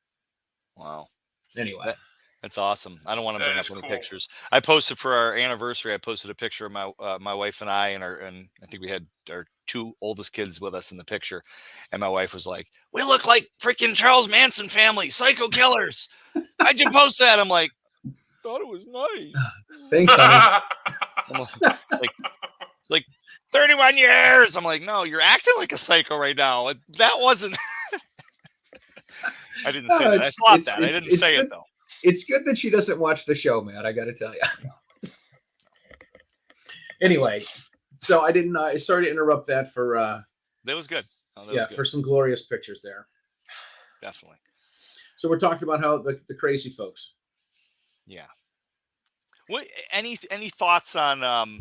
Wow. Anyway. That's awesome. I don't want to bring up any pictures. I posted for our anniversary. I posted a picture of my wife and I, and I think we had our two oldest kids with us in the picture. And my wife was like, "We look like freaking Charles Manson family, psycho killers. How'd you post that?" I'm like, "Thought it was nice." Thanks, honey. like 31 years. I'm like, "No, you're acting like a psycho right now." That wasn't. I didn't say that. I thought that. I didn't say it though. It's good that she doesn't watch the show, man. I got to tell you. Anyway, so I didn't. Sorry to interrupt that for. That was good. For some glorious pictures there. Definitely. So we're talking about how the crazy folks. Yeah. What any thoughts on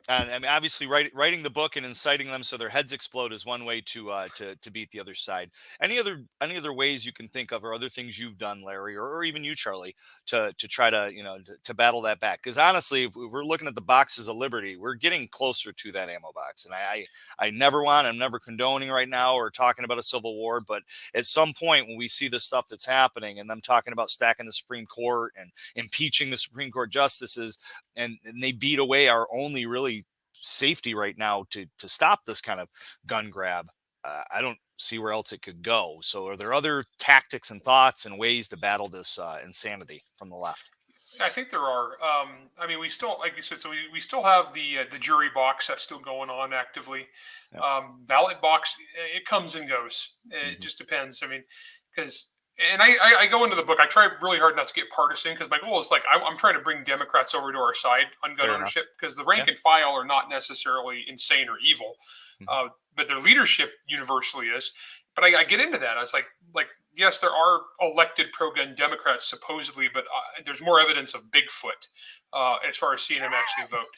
And I mean, obviously, writing the book and inciting them so their heads explode is one way to beat the other side. Any other ways you can think of, or other things you've done, Larry, or even you, Charlie, to try to to battle that back? Because honestly, if we're looking at the boxes of liberty, we're getting closer to that ammo box. And I'm never condoning right now or talking about a civil war, but at some point when we see the stuff that's happening and them talking about stacking the Supreme Court and impeaching the Supreme Court justices, and they beat away our only really safety right now to stop this kind of gun grab, I don't see where else it could go. So are there other tactics and thoughts and ways to battle this insanity from the left? I think there are. I mean, we still, like you said, so we still have the jury box that's still going on actively. Yeah. Ballot box, it comes and goes. It just depends. I mean, because I go into the book. I try really hard not to get partisan because my goal is like I'm trying to bring Democrats over to our side on gun ownership because the rank and file are not necessarily insane or evil, but their leadership universally is. But I get into that. I was like yes, there are elected pro-gun Democrats supposedly, but there's more evidence of Bigfoot as far as seeing them actually vote.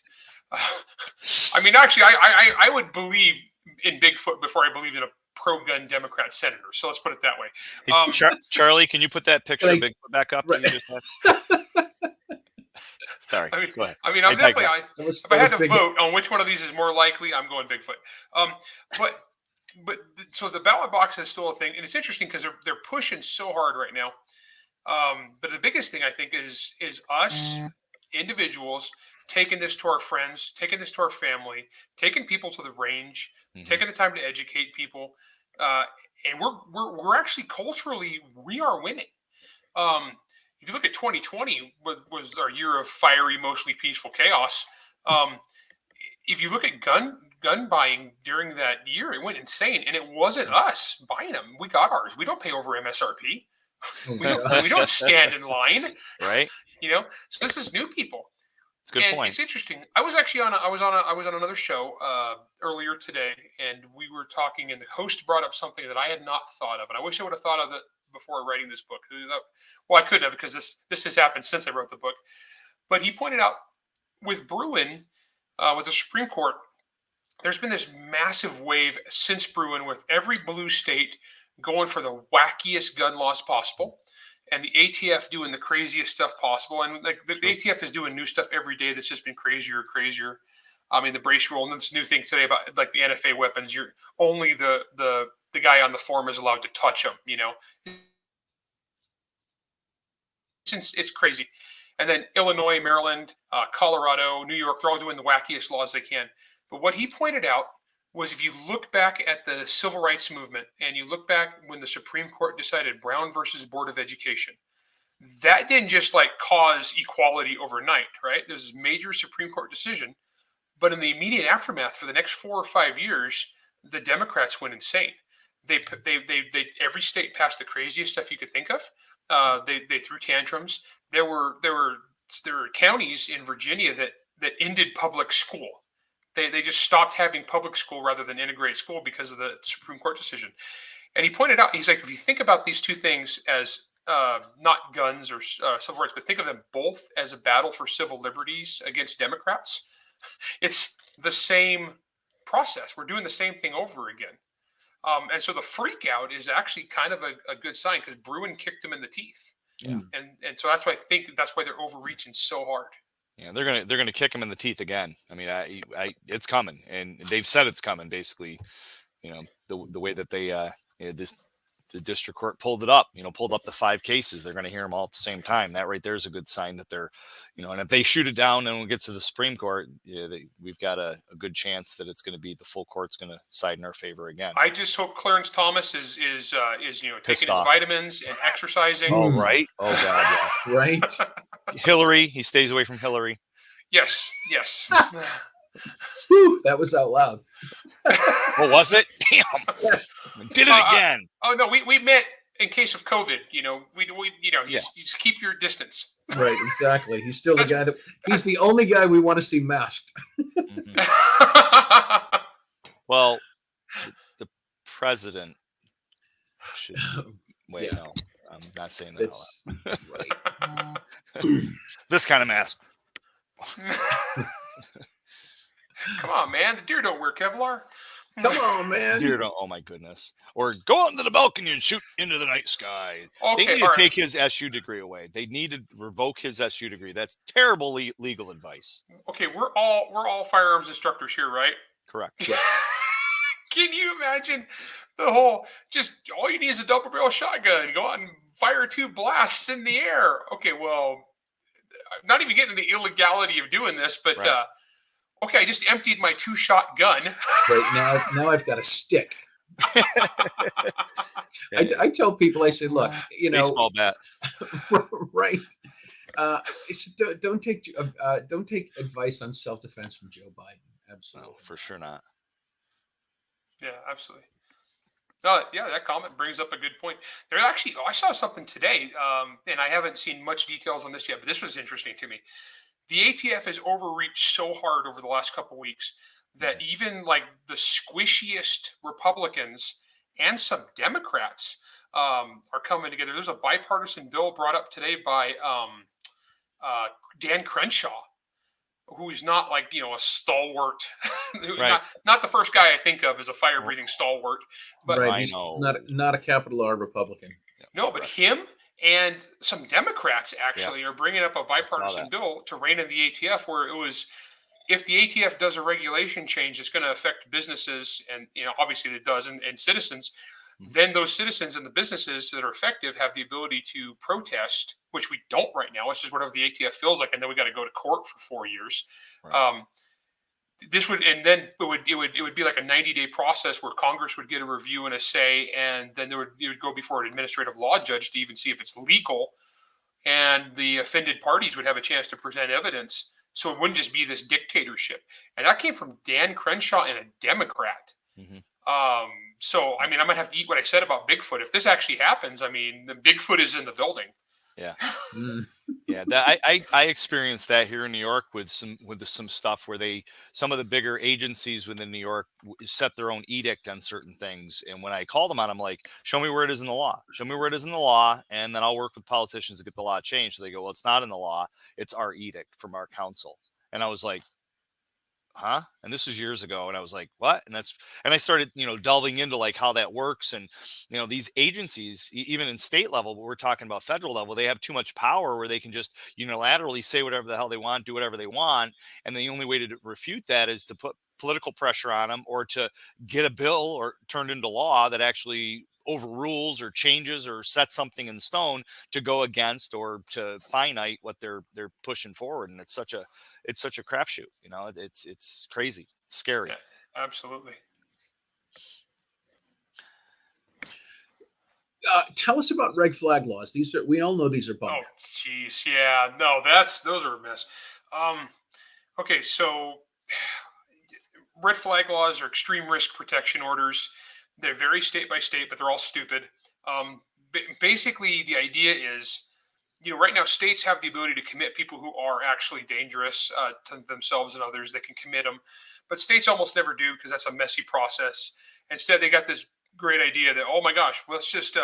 I mean, actually, I would believe in Bigfoot before I believe in a pro-gun Democrat senator. So let's put it that way. Hey, Charlie, can you put that picture of Bigfoot back up? That you just had? Sorry. Go ahead. I mean, I'm definitely. If I had to vote on which one of these is more likely, I'm going Bigfoot. But so the ballot box is still a thing, and it's interesting because they're pushing so hard right now. But the biggest thing I think is us individuals taking this to our friends, taking this to our family, taking people to the range, taking the time to educate people, and we're actually culturally we are winning. If you look at 2020, was our year of fiery, mostly peaceful chaos. If you look at gun buying during that year, it went insane, and it wasn't us buying them. We got ours. We don't pay over MSRP. We don't stand in line, right? So this is new people. It's a good point. It's interesting. I was actually on another show earlier today, and we were talking, and the host brought up something that I had not thought of, and I wish I would have thought of it before writing this book. Well, I couldn't have because this has happened since I wrote the book. But he pointed out with Bruen, with the Supreme Court, there's been this massive wave since Bruen with every blue state going for the wackiest gun laws possible, and the ATF doing the craziest stuff possible. And like the ATF is doing new stuff every day that's just been crazier. I mean, the brace rule, and this new thing today about like the NFA weapons, you're only the guy on the form is allowed to touch them, Since it's crazy. And then Illinois, Maryland, Colorado, New York, they're all doing the wackiest laws they can. But what he pointed out was if you look back at the civil rights movement and you look back when the Supreme Court decided Brown versus Board of Education, that didn't just like cause equality overnight, right? There's this major Supreme Court decision, but in the immediate aftermath for the next 4 or 5 years, the Democrats went insane. They every state passed the craziest stuff you could think of. They threw tantrums. There were counties in Virginia that ended public school. They just stopped having public school rather than integrated school because of the Supreme Court decision. And he pointed out, he's like, if you think about these two things as not guns or civil rights, but think of them both as a battle for civil liberties against Democrats, it's the same process. We're doing the same thing over again. And so the freak out is actually kind of a good sign because Bruen kicked them in the teeth. Yeah. And so that's why I think that's why they're overreaching so hard. Yeah, they're gonna kick him in the teeth again. I mean, it's coming, and they've said it's coming. Basically, the way that they the district court pulled up the 5 cases. They're going to hear them all at the same time. That right there is a good sign that they're, and if they shoot it down and when it gets to the Supreme Court, we've got a good chance that it's going to be the full court's going to side in our favor again. I just hope Clarence Thomas is taking his vitamins and exercising. Oh, right. Oh God, yes. Right. Hillary, he stays away from Hillary. Yes. Whew, that was out loud. What was it? Damn. Did it again. No, we met in case of COVID. Just keep your distance. Right, exactly. He's still the guy he's the only guy we want to see masked. Well, the president should wait. Yeah. No, I'm not saying that. It's right. This kind of mask. Come on, man. The deer don't wear Kevlar. Come on, man. Deer don't. Oh my goodness. Or go onto the balcony and shoot into the night sky. Okay, they need all to right. take his SU degree away. They need to revoke his SU degree. That's terrible legal advice. Okay, we're all firearms instructors here, right? Correct. Yes. Can you imagine the whole? Just all you need is a double barrel shotgun. Go out and fire 2 blasts in the air. Okay, well, I'm not even getting the illegality of doing this, but Right. okay, I just emptied my 2-shot gun. Right now I've got a stick. I tell people, I say, look, Baseball bat. right. Don't take advice on self-defense from Joe Biden. Absolutely. No, for sure not. Yeah, absolutely. Yeah, that comment brings up a good point. There actually, I saw something today, and I haven't seen much details on this yet, but this was interesting to me. The ATF has overreached so hard over the last couple of weeks that even like the squishiest Republicans and some Democrats are coming together. There's a bipartisan bill brought up today by Dan Crenshaw, who's not like a stalwart, Right. not the first guy I think of as a fire breathing stalwart, but right, I he's know. not a capital R Republican. no, but him and some Democrats actually are bringing up a bipartisan bill to rein in the ATF, where it was, if the ATF does a regulation change, it's going to affect businesses, and obviously it does, and citizens. Then those citizens and the businesses that are effective have the ability to protest, which we don't right now. It's just whatever the ATF feels like, and then we got to go to court for 4 years. Right. This would, and then it would be like a 90-day process where Congress would get a review and a say, and then it would go before an administrative law judge to even see if it's legal, and the offended parties would have a chance to present evidence. So it wouldn't just be this dictatorship. And that came from Dan Crenshaw and a Democrat. Mm-hmm. So, I mean, I might have to eat what I said about Bigfoot. If this actually happens, I mean, the Bigfoot is in the building. Yeah. Yeah. I experienced that here in New York with some stuff where some of the bigger agencies within New York set their own edict on certain things. And when I called them on, I'm like, show me where it is in the law. Show me where it is in the law. And then I'll work with politicians to get the law changed. So they go, well, it's not in the law. It's our edict from our council. And I was like, huh? And this was years ago. And I was like, what? And I started, delving into like how that works. And, these agencies, even in state level, but we're talking about federal level, they have too much power where they can just unilaterally say whatever the hell they want, do whatever they want. And the only way to refute that is to put political pressure on them, or to get a bill or turned into law that actually overrules or changes or sets something in stone to go against or to finite what they're pushing forward. And it's such a crapshoot. It's crazy. It's scary. Yeah, absolutely. Tell us about red flag laws. We all know these are bunk. Oh, geez. Yeah, no, those are a mess. Okay. So red flag laws are extreme risk protection orders. They're very state by state, but they're all stupid. Basically the idea is, right now states have the ability to commit people who are actually dangerous to themselves and others. They can commit them, but states almost never do, because that's a messy process. Instead, they got this great idea that, oh my gosh, let's just,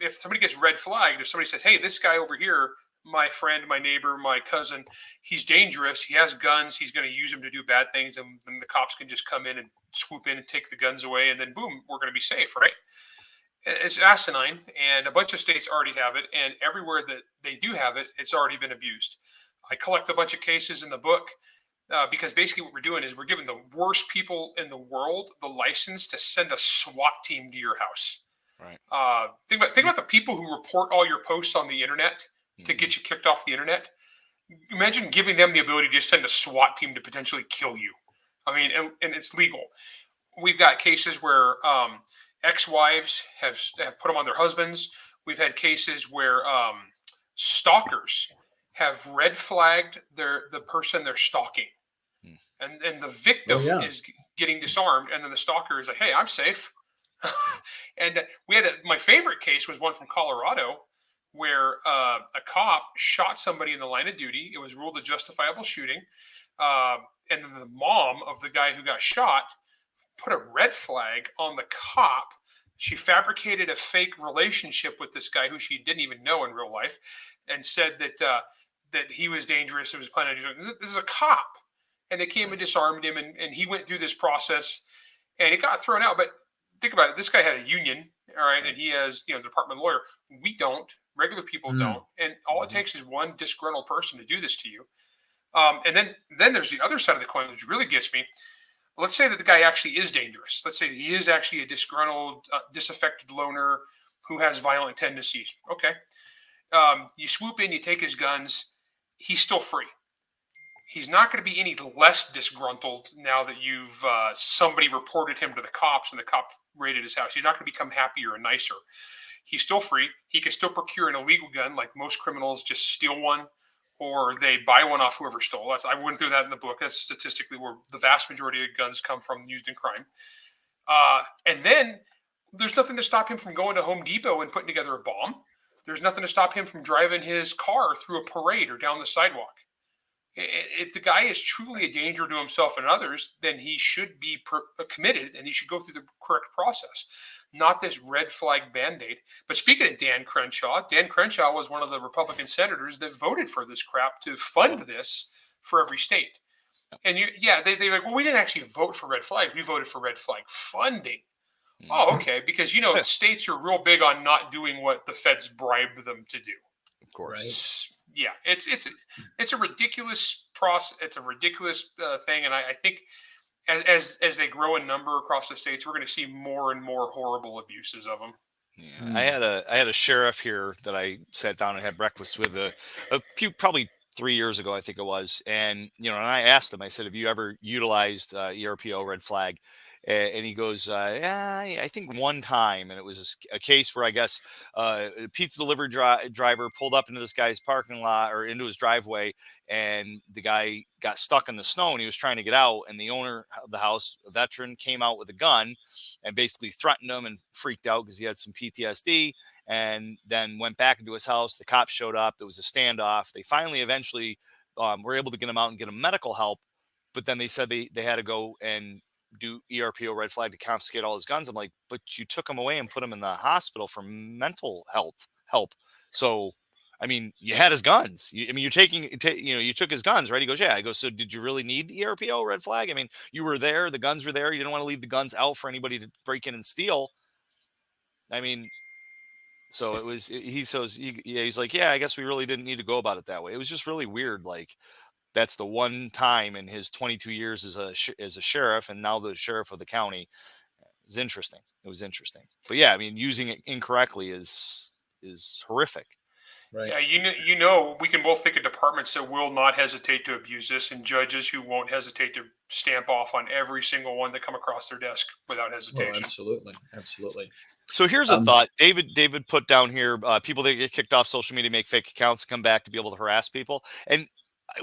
if somebody gets red flagged, if somebody says, hey, this guy over here, my friend, my neighbor, my cousin, he's dangerous, he has guns, he's going to use them to do bad things, and then the cops can just come in and swoop in and take the guns away, and then boom, we're going to be safe, right? It's asinine, and a bunch of states already have it, and everywhere that they do have it, it's already been abused. I collect a bunch of cases in the book, because basically what we're doing is we're giving the worst people in the world the license to send a SWAT team to your house. Right. Think about the people who report all your posts on the internet to get you kicked off the internet. Imagine giving them the ability to just send a SWAT team to potentially kill you. I mean, and it's legal. We've got cases where ex-wives have put them on their husbands. We've had cases where stalkers have red flagged the person they're stalking. And the victim is getting disarmed, and then the stalker is like, hey, I'm safe. And we had my favorite case was one from Colorado, where a cop shot somebody in the line of duty. It was ruled a justifiable shooting. And then the mom of the guy who got shot put a red flag on the cop. She fabricated a fake relationship with this guy who she didn't even know in real life, and said that he was dangerous and was planning to do. This is a cop. and they came and disarmed him, and he went through this process, and it got thrown out. But think about it. This guy had a union, all right, and he has, the department lawyer. We don't. Regular people don't. And all it takes is one disgruntled person to do this to you. And then there's the other side of the coin, which really gets me. Let's say that the guy actually is dangerous. Let's say he is actually a disgruntled, disaffected loner who has violent tendencies. Okay. You swoop in, you take his guns. He's still free. He's not going to be any less disgruntled now that you've somebody reported him to the cops and the cop raided his house. He's not going to become happier or nicer. He's still free. He can still procure an illegal gun, like most criminals just steal one, or they buy one off whoever stole. I went through that in the book. That's statistically where the vast majority of guns come from used in crime. And then there's nothing to stop him from going to Home Depot and putting together a bomb. There's nothing to stop him from driving his car through a parade or down the sidewalk. If the guy is truly a danger to himself and others, then he should be committed and he should go through the correct process, not this red flag Band-Aid. But speaking of Dan Crenshaw was one of the Republican senators that voted for this crap to fund this for every state. And they're like, well, we didn't actually vote for red flags. We voted for red flag funding. Oh, okay. Because, states are real big on not doing what the feds bribe them to do. Of course. Right. Yeah, it's a ridiculous process. It's a ridiculous thing, and I think as they grow in number across the states, we're going to see more and more horrible abuses of them. Yeah, I had a sheriff here that I sat down and had breakfast with a few, probably 3 years ago, I think it was, and and I asked him. I said, "Have you ever utilized ERPO red flag?" And he goes, "Yeah, I think one time." And it was a case where I guess a pizza delivery driver pulled up into this guy's parking lot or into his driveway, and the guy got stuck in the snow and he was trying to get out. And the owner of the house, a veteran, came out with a gun and basically threatened him and freaked out because he had some PTSD, and then went back into his house. The cops showed up. It was a standoff. They finally eventually were able to get him out and get him medical help. But then they said they had to go and do ERPO red flag to confiscate all his guns. I'm like, but you took him away and put him in the hospital for mental health help. So, I mean, you had his guns. You took his guns, right? He goes, yeah. I go, so did you really need ERPO red flag? I mean, you were there, the guns were there. You didn't want to leave the guns out for anybody to break in and steal. I mean, so it was, he's like, yeah, I guess we really didn't need to go about it that way. It was just really weird. Like, that's the one time in his 22 years as a sheriff, and now the sheriff of the county. It was interesting. But yeah, I mean, using it incorrectly is horrific. Right. Yeah, we can both think of departments that will not hesitate to abuse this, and judges who won't hesitate to stamp off on every single one that come across their desk without hesitation. Oh, absolutely. So here's a thought. David put down here, people that get kicked off social media make fake accounts, come back to be able to harass people. And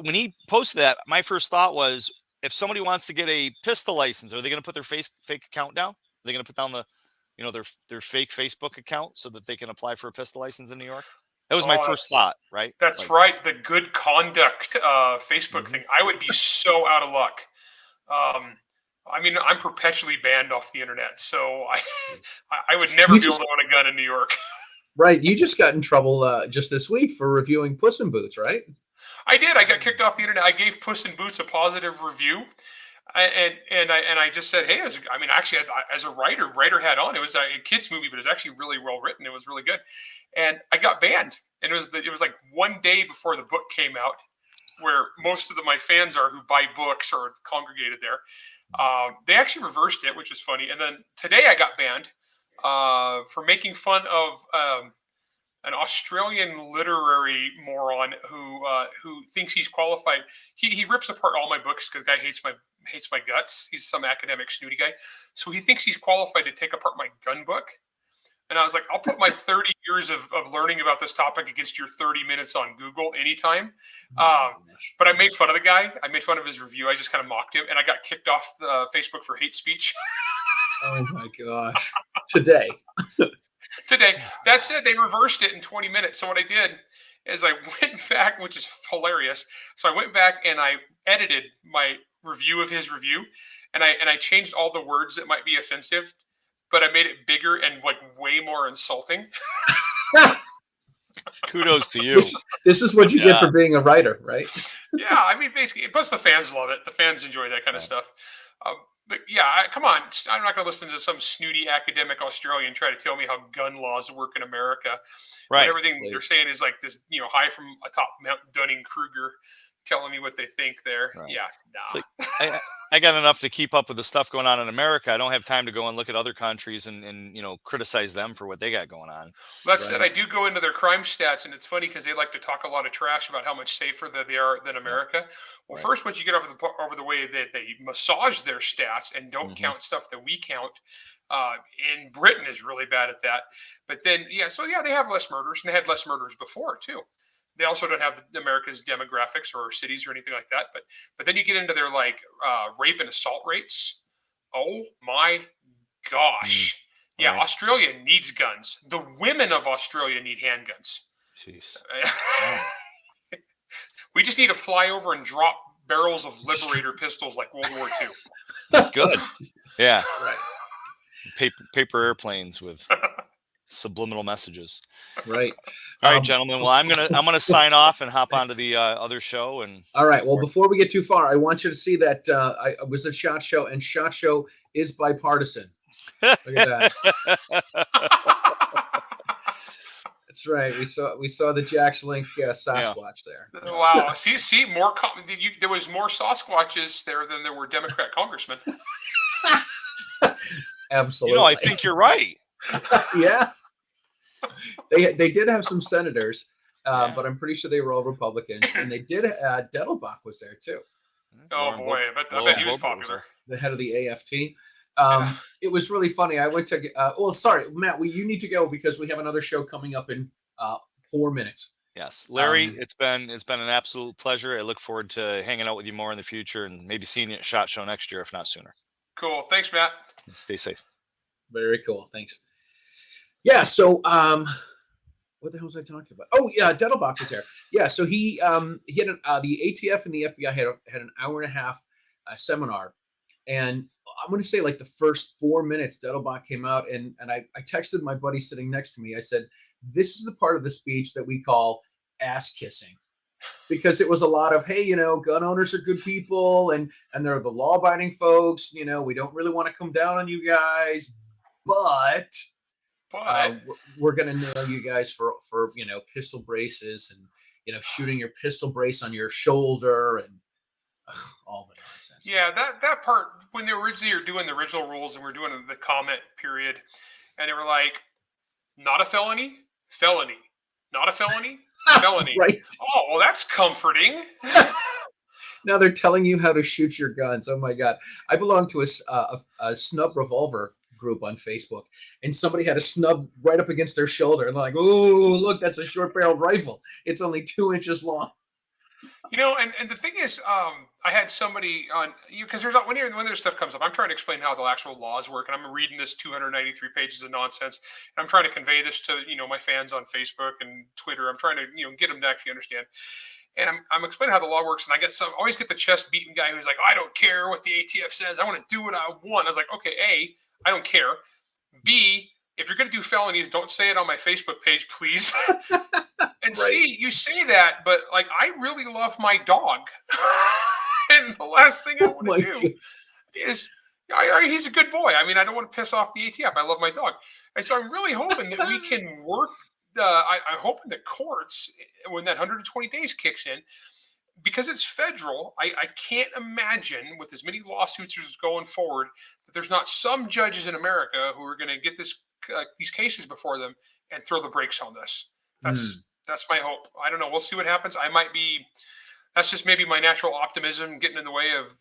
when he posted that, my first thought was, if somebody wants to get a pistol license, are they going to put their fake account down? Are they going to put down their fake Facebook account so that they can apply for a pistol license in New York? That was my first thought, right? That's right. The good conduct Facebook thing. I would be so out of luck. I mean, I'm perpetually banned off the internet, so I would never be able to own a gun in New York. Right. You just got in trouble just this week for reviewing Puss in Boots, right? I did. I got kicked off the internet. I gave Puss in Boots a positive review, and I just said, hey, as a writer hat on. It was a kids movie, but it was actually really well written. It was really good, and I got banned. And it was like one day before the book came out, where most of my fans are who buy books or congregated there. They actually reversed it, which was funny. And then today I got banned for making fun of an Australian literary moron who thinks he's qualified. He rips apart all my books because the guy hates my guts. He's some academic snooty guy. So he thinks he's qualified to take apart my gun book. And I was like, I'll put my 30 years of learning about this topic against your 30 minutes on Google anytime. But I made fun of the guy. I made fun of his review. I just kind of mocked him. And I got kicked off Facebook for hate speech. Oh, my gosh. Today. That's it. They reversed it in 20 minutes. So what I did is I went back, which is hilarious. So I went back and I edited my review of his review. And I changed all the words that might be offensive, but I made it bigger and like way more insulting. Kudos to you. This is what you get for being a writer, right? Yeah, I mean, basically, plus the fans love it. The fans enjoy that kind of stuff. But yeah, come on. I'm not going to listen to some snooty academic Australian try to tell me how gun laws work in America. Right. When everything they're saying is like this, high from atop Mount Dunning-Kruger telling me what they think there. Right. Yeah, nah. It's like, I got enough to keep up with the stuff going on in America. I don't have time to go and look at other countries and criticize them for what they got going on. That said, I do go into their crime stats, and it's funny because they like to talk a lot of trash about how much safer that they are than America. Well, first, once you get over the way that they massage their stats and don't count stuff that we count, and Britain is really bad at that. But then, they have less murders, and they had less murders before too. They also don't have America's demographics or cities or anything like that. But then you get into their rape and assault rates. Oh my gosh. Yeah, right. Australia needs guns. The women of Australia need handguns. Jeez. We just need to fly over and drop barrels of Liberator pistols like World War II. That's good. Yeah. Right. Paper airplanes with subliminal messages. Right. All right, gentlemen. Well, I'm gonna sign off and hop onto the other show. And all right. Well, before we get too far, I want you to see that I was at SHOT Show, and SHOT Show is bipartisan. Look at that. That's right. We saw the Jack's Link Sasquatch there. Wow. See more. There was more Sasquatches there than there were Democrat congressmen. Absolutely. I think you're right. Yeah. They did have some senators, but I'm pretty sure they were all Republicans, and they did. Dettelbach was there too. Oh boy, I bet he was popular. The head of the AFT. It was really funny. I went to. Sorry, Matt. You need to go because we have another show coming up in 4 minutes. Yes, Larry. It's been an absolute pleasure. I look forward to hanging out with you more in the future, and maybe seeing you at SHOT Show next year, if not sooner. Cool. Thanks, Matt. Stay safe. Very cool. Thanks. Yeah. So, what the hell was I talking about? Oh, yeah, Dettelbach was there. Yeah. So he had the ATF and the FBI had an hour and a half seminar, and I'm going to say like the first 4 minutes, Dettelbach came out, and I texted my buddy sitting next to me. I said, "This is the part of the speech that we call ass kissing." Because it was a lot of, hey, gun owners are good people, and they're the law-abiding folks. We don't really want to come down on you guys, but we're going to nail you guys for pistol braces and shooting your pistol brace on your shoulder and all the nonsense. Yeah, that part when they originally were doing the original rules and we're doing the comment period, and they were like, not a felony, felony, not a felony. Felony. Right. Oh, well, that's comforting. Now they're telling you how to shoot your guns. Oh my God. I belong to a snub revolver group on Facebook, and somebody had a snub right up against their shoulder, and like, oh, look, that's a short-barreled rifle. It's only 2 inches long. And the thing is, I had somebody on because there's when there's stuff comes up, I'm trying to explain how the actual laws work, and I'm reading this 293 pages of nonsense, and I'm trying to convey this to my fans on Facebook and Twitter. I'm trying to get them to actually understand, and I'm explaining how the law works, and I always get the chest beating guy who's like, I don't care what the ATF says, I want to do what I want. I was like, okay, A, I don't care. B, if you're going to do felonies, don't say it on my Facebook page, please. And right. C, you say that, but I really love my dog. And the last thing I want to do is, he's a good boy. I mean, I don't want to piss off the ATF. I love my dog. And so I'm really hoping that we can work I'm hoping the courts, when that 120 days kicks in, because it's federal, I can't imagine with as many lawsuits as going forward that there's not some judges in America who are going to get these cases before them and throw the brakes on this. That's my hope. I don't know. We'll see what happens. That's just maybe my natural optimism getting in the way of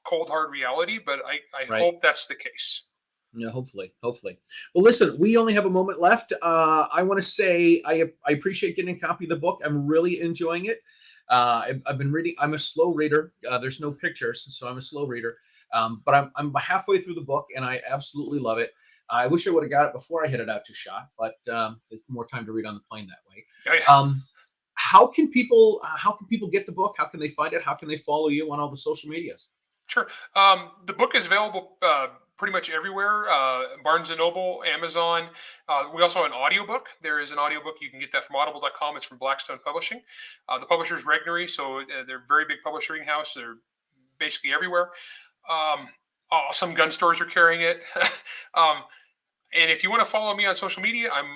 cold, hard reality, but I hope that's the case. Yeah, hopefully. Well, listen, we only have a moment left. I want to say I appreciate getting a copy of the book. I'm really enjoying it. I've been reading. I'm a slow reader. There's no pictures, so I'm a slow reader. But I'm halfway through the book, and I absolutely love it. I wish I would have got it before I headed out to SHOT, but there's more time to read on the plane that way. Oh, yeah. How can people get the book? How can they find it? How can they follow you on all the social medias? Sure. The book is available pretty much everywhere. Barnes & Noble, Amazon. We also have an audiobook. There is an audiobook. You can get that from audible.com. It's from Blackstone Publishing. The publisher's Regnery, so they're a very big publishing house. They're basically everywhere. Some gun stores are carrying it. And if you want to follow me on social media, I'm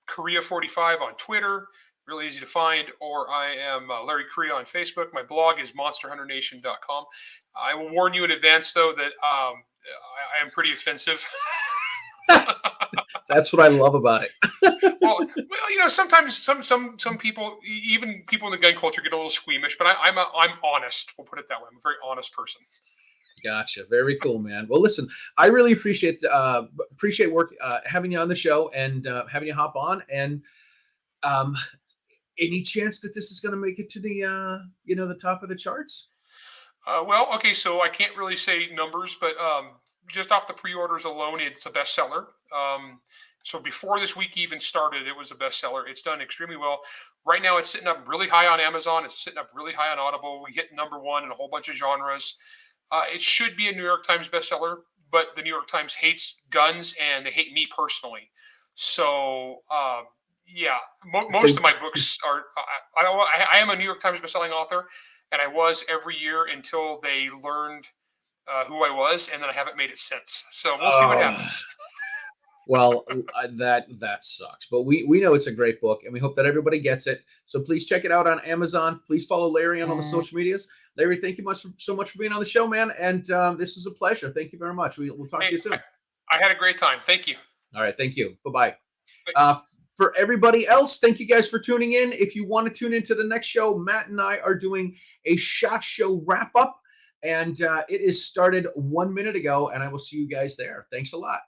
Correia45 on Twitter. Really easy to find. Or I am Larry Correia on Facebook. My blog is monsterhunternation.com. I will warn you in advance, though, that I am pretty offensive. That's what I love about it. well, sometimes some people, even people in the gun culture, get a little squeamish. But I'm honest. We'll put it that way. I'm a very honest person. Gotcha. Very cool, man. Well, listen, I really appreciate having you on the show and having you hop on. And any chance that this is going to make it to the the top of the charts? Well, okay, so I can't really say numbers, but just off the pre-orders alone, it's a bestseller. So before this week even started, it was a bestseller. It's done extremely well. Right now, it's sitting up really high on Amazon. It's sitting up really high on Audible. We hit #1 in a whole bunch of genres. It should be a New York Times bestseller, but the New York Times hates guns and they hate me personally. So, most of my books are. I am a New York Times bestselling author, and I was every year until they learned who I was, and then I haven't made it since. So we'll see what happens. Well, that sucks, but we know it's a great book, and we hope that everybody gets it. So please check it out on Amazon. Please follow Larry on all the social medias. Larry, thank you so much for being on the show, man. And this is a pleasure. Thank you very much. We'll talk to you soon. I had a great time. Thank you. All right. Thank you. Bye-bye. For everybody else, thank you guys for tuning in. If you want to tune into the next show, Matt and I are doing a SHOT Show wrap-up, and it is started 1 minute ago, and I will see you guys there. Thanks a lot.